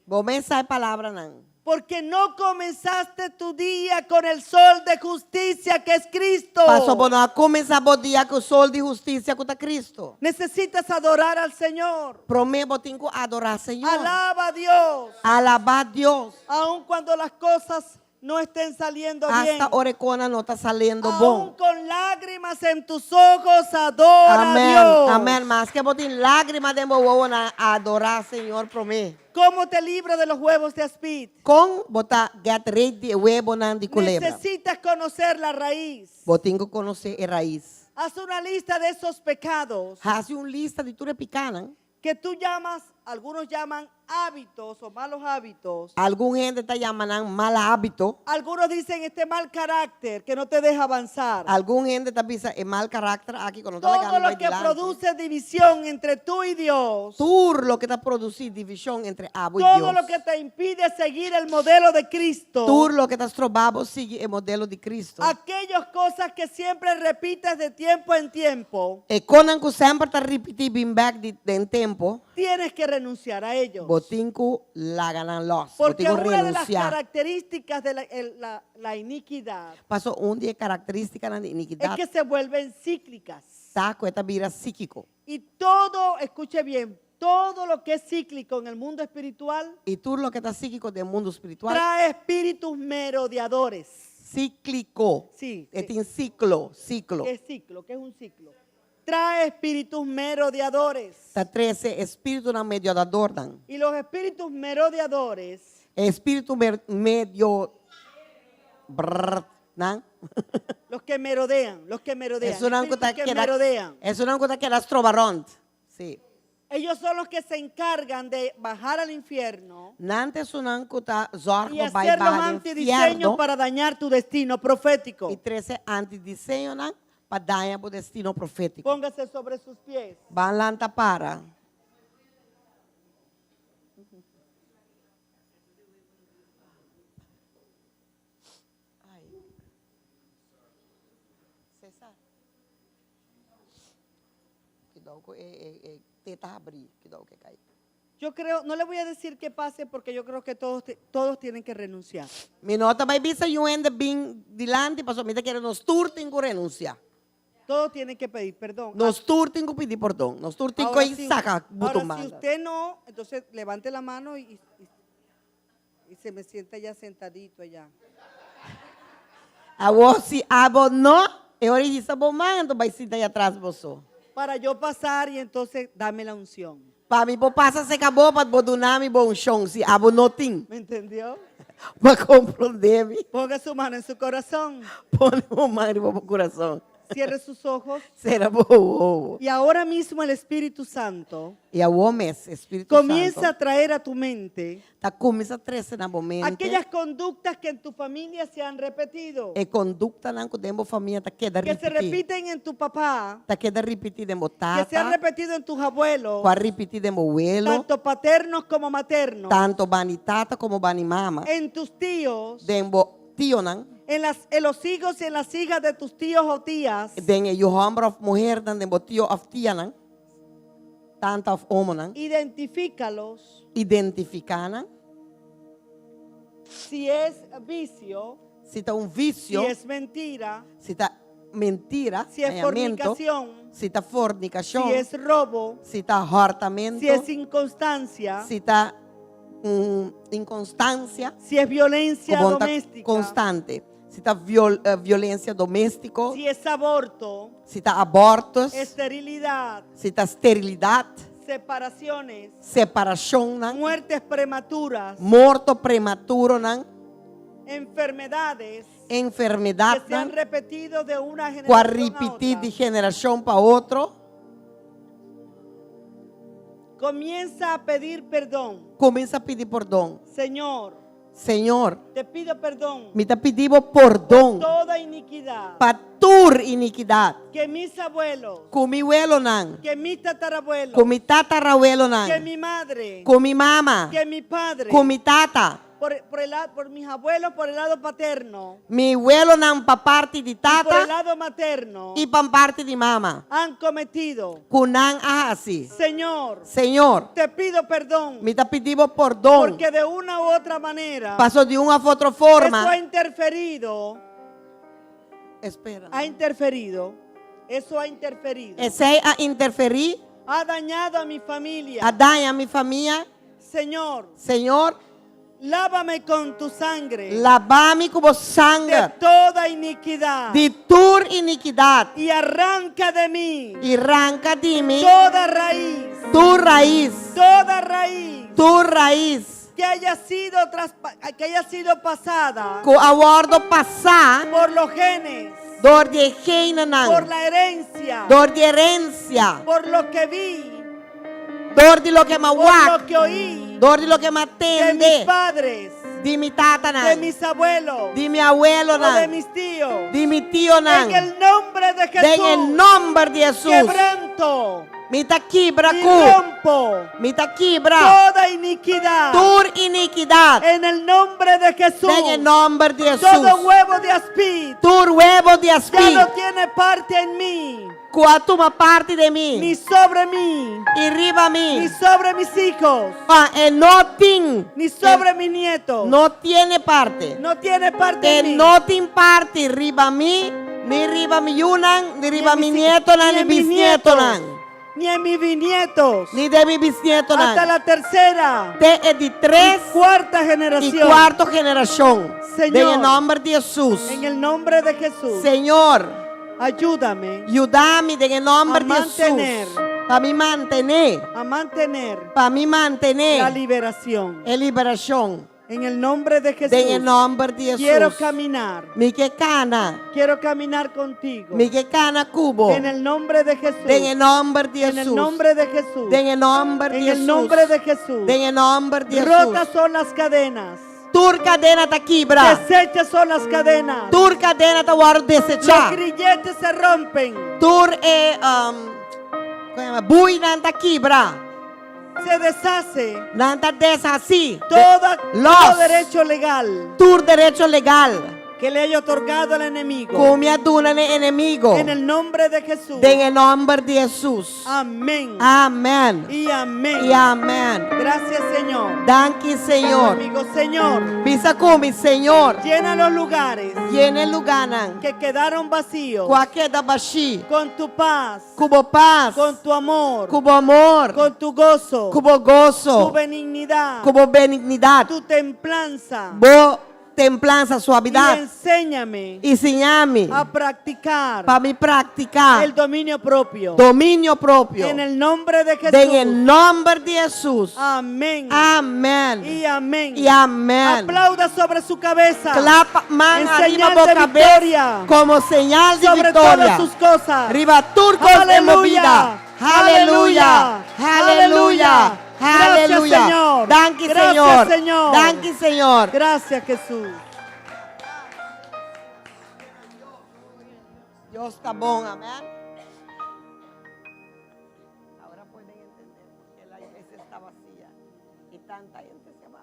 bom mensagem palavra nan. Porque no comenzaste tu día con el sol de justicia que es Cristo. Passou bom não começar o dia com o sol de justiça com Cristo. Necesitas adorar al Señor. Promê botinco adorar Senhor. Alaba a Dios. Alabar Deus. Aun cuando las cosas no estén saliendo bien. Hasta orecona não está saliendo Aún bom. con lágrimas en tus ojos, adora a Amém, Dios. amém. Mas que botin lágrima de bobo na adorar Senhor promê. ¿Cómo te libro de los huevos de aspid? Com botar get ready de huevo nan de culebra. Necesitas conocer la raíz. Botinco conhecer a raiz. Haz una lista de esos pecados Hace lista de tudo picana. que tú llamas, algunos llaman hábitos o malos hábitos. Algum gente está chamando mal hábito. Algunos dicen este mal carácter que no te deja avanzar. Algum gente está pensando en mal carácter aquí cuando está Todo llegando lo que produce división entre tú y Dios. Todo lo que está producindo división entre abo y Todo Dios. lo que te impide seguir el modelo de Cristo. Todo lo que está trobado sigue el modelo de Cristo. Aquellas cosas que siempre repites de tiempo en tiempo, E quando que sempre está repetindo bem back de tempo, tienes que renunciar a ellos. botinco la ganan los. Porque Botinco una de las renunciar. características de la iniquidad Pasó un día característica de es iniquidad. que se vuelven cíclicas. Saco esta vira psíquico. Y todo, escuche bien, todo lo que es cíclico en el mundo espiritual Y todo lo que está psíquico del mundo espiritual, trae espíritus merodeadores. cíclico. Sí, Este en ciclo. ¿qué es ciclo? ¿Qué es un ciclo? Trae espíritus merodeadores. Está 13, espíritu na mediador dan. Y los espíritus merodeadores Espíritu medio brr, nan. los que merodean. Es una espíritus cosa que que merodean. es una cosa que las trobaront. Sí. Ellos son los que se encargan de bajar al infierno Nante sunan kuta zorg y mo bay hacer los ba antidiseños infierno. para dañar tu destino profético. E trece antidisenyo nan padaya po destino profético. Póngase sobre sus pies. Balanta para. César. Cuidado con teta abrir, cuidado que cae. Yo creo, no le voy a decir que pase porque yo creo que todos tienen que renunciar. Mi nota vai bisa yung the bing dilante paso mita quero nos turting ko renuncia. Todos tienen que pedir perdón. Nos turting ko pidi perdón. Nos turting ko Ahora, saca ahora, butumanda. si usted no, entonces levante la mano y se me sienta ya sentadito allá. Awo si abo no, e ori isa bomando vai sita aí atrás boso. Para yo pasar y entonces dame la unción. Pa mi po pasa se acabou pat bodunami bon chong si abo noting. ¿Me entendió? Ma compreendemi. Ponga su mano en su corazón. Pone o mari po coração. Cierre sus ojos. Será boa. Y ahora mismo el Espíritu Santo E a homens, Espírito comienza a Santo, traer a tu mente tá começa a trazer na momento. aquellas conductas que en tu familia se han repetido, E conducta nan ko dembo família tá queda que se repetir. repiten en tu papá, Tá queda repetir dembo que se han tata. repetido en tus abuelos, Qua repetir dembo abuelo. tanto paternos como maternos, Tanto bani tata como bani mama. en tus tíos, Dembo tio nan. en los hijos y en las hijas de tus tíos o tías, Den e jo hambra of mujer dan dembo tio of tia nan. Tanta of omo nan. identifícalos. Identificana. Si es vicio, Se tá si vício. es mentira, Se tá mentira. si es ganhamento, fornicación, se tá fornicação. si es robo, Se tá hortamento. si es inconstancia, Se tá inconstância. si es violencia Como tá doméstica, constante. Se tá violência doméstica. si es aborto, Se tá abortos. esterilidad, Se tá esterilidade. separaciones, Separação nan. muertes prematuras, Morto prematuro nan. enfermedades Enfermidade que se han nan. repetido de una Qua generación a repetir otra. de geração para outro. Comienza a pedir perdón. Começa a pedir perdão. Señor, Senhor, te pido perdón me tá pedindo perdão toda iniquidad para tua iniquidade. que mis abuelos, Com mi abuelo nan. que mis tatarabuelos, Com mi tatarabuelo que nan. mi madre, Com mi mama. que mi padre, Com mi tata. por mis abuelos por el lado paterno Mi abuelo nan pa parte de y por el tata lado materno e pa parte de mama. han cometido. Kunan ahasi. Señor, Senhor, te pido perdón me tá pedindo perdão. porque de una u otra manera Passou de uma a outra eso forma. ha interferido, Espera. eso ha interferido, Esse a interferir, ha dañado a mi familia. a danhar a minha família. Señor, Senhor, lávame con tu sangre lava-me com o de sangue toda iniquidad de tua iniquidade y arranca de mí e arranca de mim toda raíz, tua raiz, que haya sido pasada com a ordem passar, por los genes, dor de reina por não, la herencia, dor de herência, por lo que vi, dor de lo que me por guarda, lo que oí dor de lo que me de mis atende, padres, de mi tata de não, mis abuelos de mi abuelo o de não, mis tíos. de mi tío não, En el nombre de Jesús, en el nombre de Jesús, quebranto me tá quebra y cu, rompo me tá quebra, toda iniquidad. tua iniquidade, En el nombre de Jesús, en el nombre de Jesús, todo huevo de aspid tu huevo de ya aspid, no tiene parte en mí, a toma parte de ni mim, sobre mí, e riba ni mim, sobre mis hijos, no tem, ni sobre mis nietos. no tiene parte. No tiene parte Que en mí. no te imparte riba mi, ni riba mi yunan, ni riba en mi mis nieto nan, ni en mis bisnieto nietos, nan, ni en mis bisnietos, ni de mi bisnieto hasta nan. la tercera Te es de tres y cuarta y generación. cuarta generación. Señor, En el nombre de Jesús. En el nombre de Jesús, Señor, ayúdame ayúdame en el nombre a de Jesús. mantener, Para mí mantener, a mantener para mí la mantener liberación. la liberación. En el nombre de Jesús. Em nome de Quiero Jesus. caminar. Mike cana. Quiero caminar contigo. Mike cana cubo. En el nombre de Jesús. Em nome de En el Jesus. nombre de Jesús. Em nome de En Jesus. el nombre de Jesús. Em nome de Rotas Jesus. son las cadenas. Tur cadena ta quebra. Desechas son las cadenas. Tur cadena ta war Los desechar. grilletes se rompen. Tur bui nanta quebra. Se deshace Nanta desasí. todo derecho legal Tur derecho legal. que le haya otorgado al enemigo. Come aduna ne enemigo. En el nombre de Jesús. Em nome de Jesus. Amén. Amém. Y amén. E amém. Gracias, Señor. Danke, Senhor. Amigo, Señor, Bisa kumi, Senhor. llena los lugares Yene luganan. que quedaron vacíos Qualquer da baixi. con tu paz, Cubo paz. con tu amor, Cubo amor. con tu gozo, Cubo tu gozo. benignidad, Cubo benignidade. tu templanza. Bo templança, Y suavidade. enséñame Ensiname a practicar para me praticar el dominio propio. domínio próprio. En el nombre de Jesús. Em nome de Jesus. Amén. Amém. Y amén. E amém. Aplauda sobre su cabeza. Clapa man En arriba señal boca de victoria. como señal de Sobre victoria. todas sus cosas. Riba turcos de movida. Aleluya. Aleluya. Gracias, Aleluya. Señor. Danke, Gracias, Señor. Señor. Danke, Señor. Gracias, Jesús. Dios está bom, amén. Ahora pueden entender por qué la iglesia está vacía y tanta gente se va.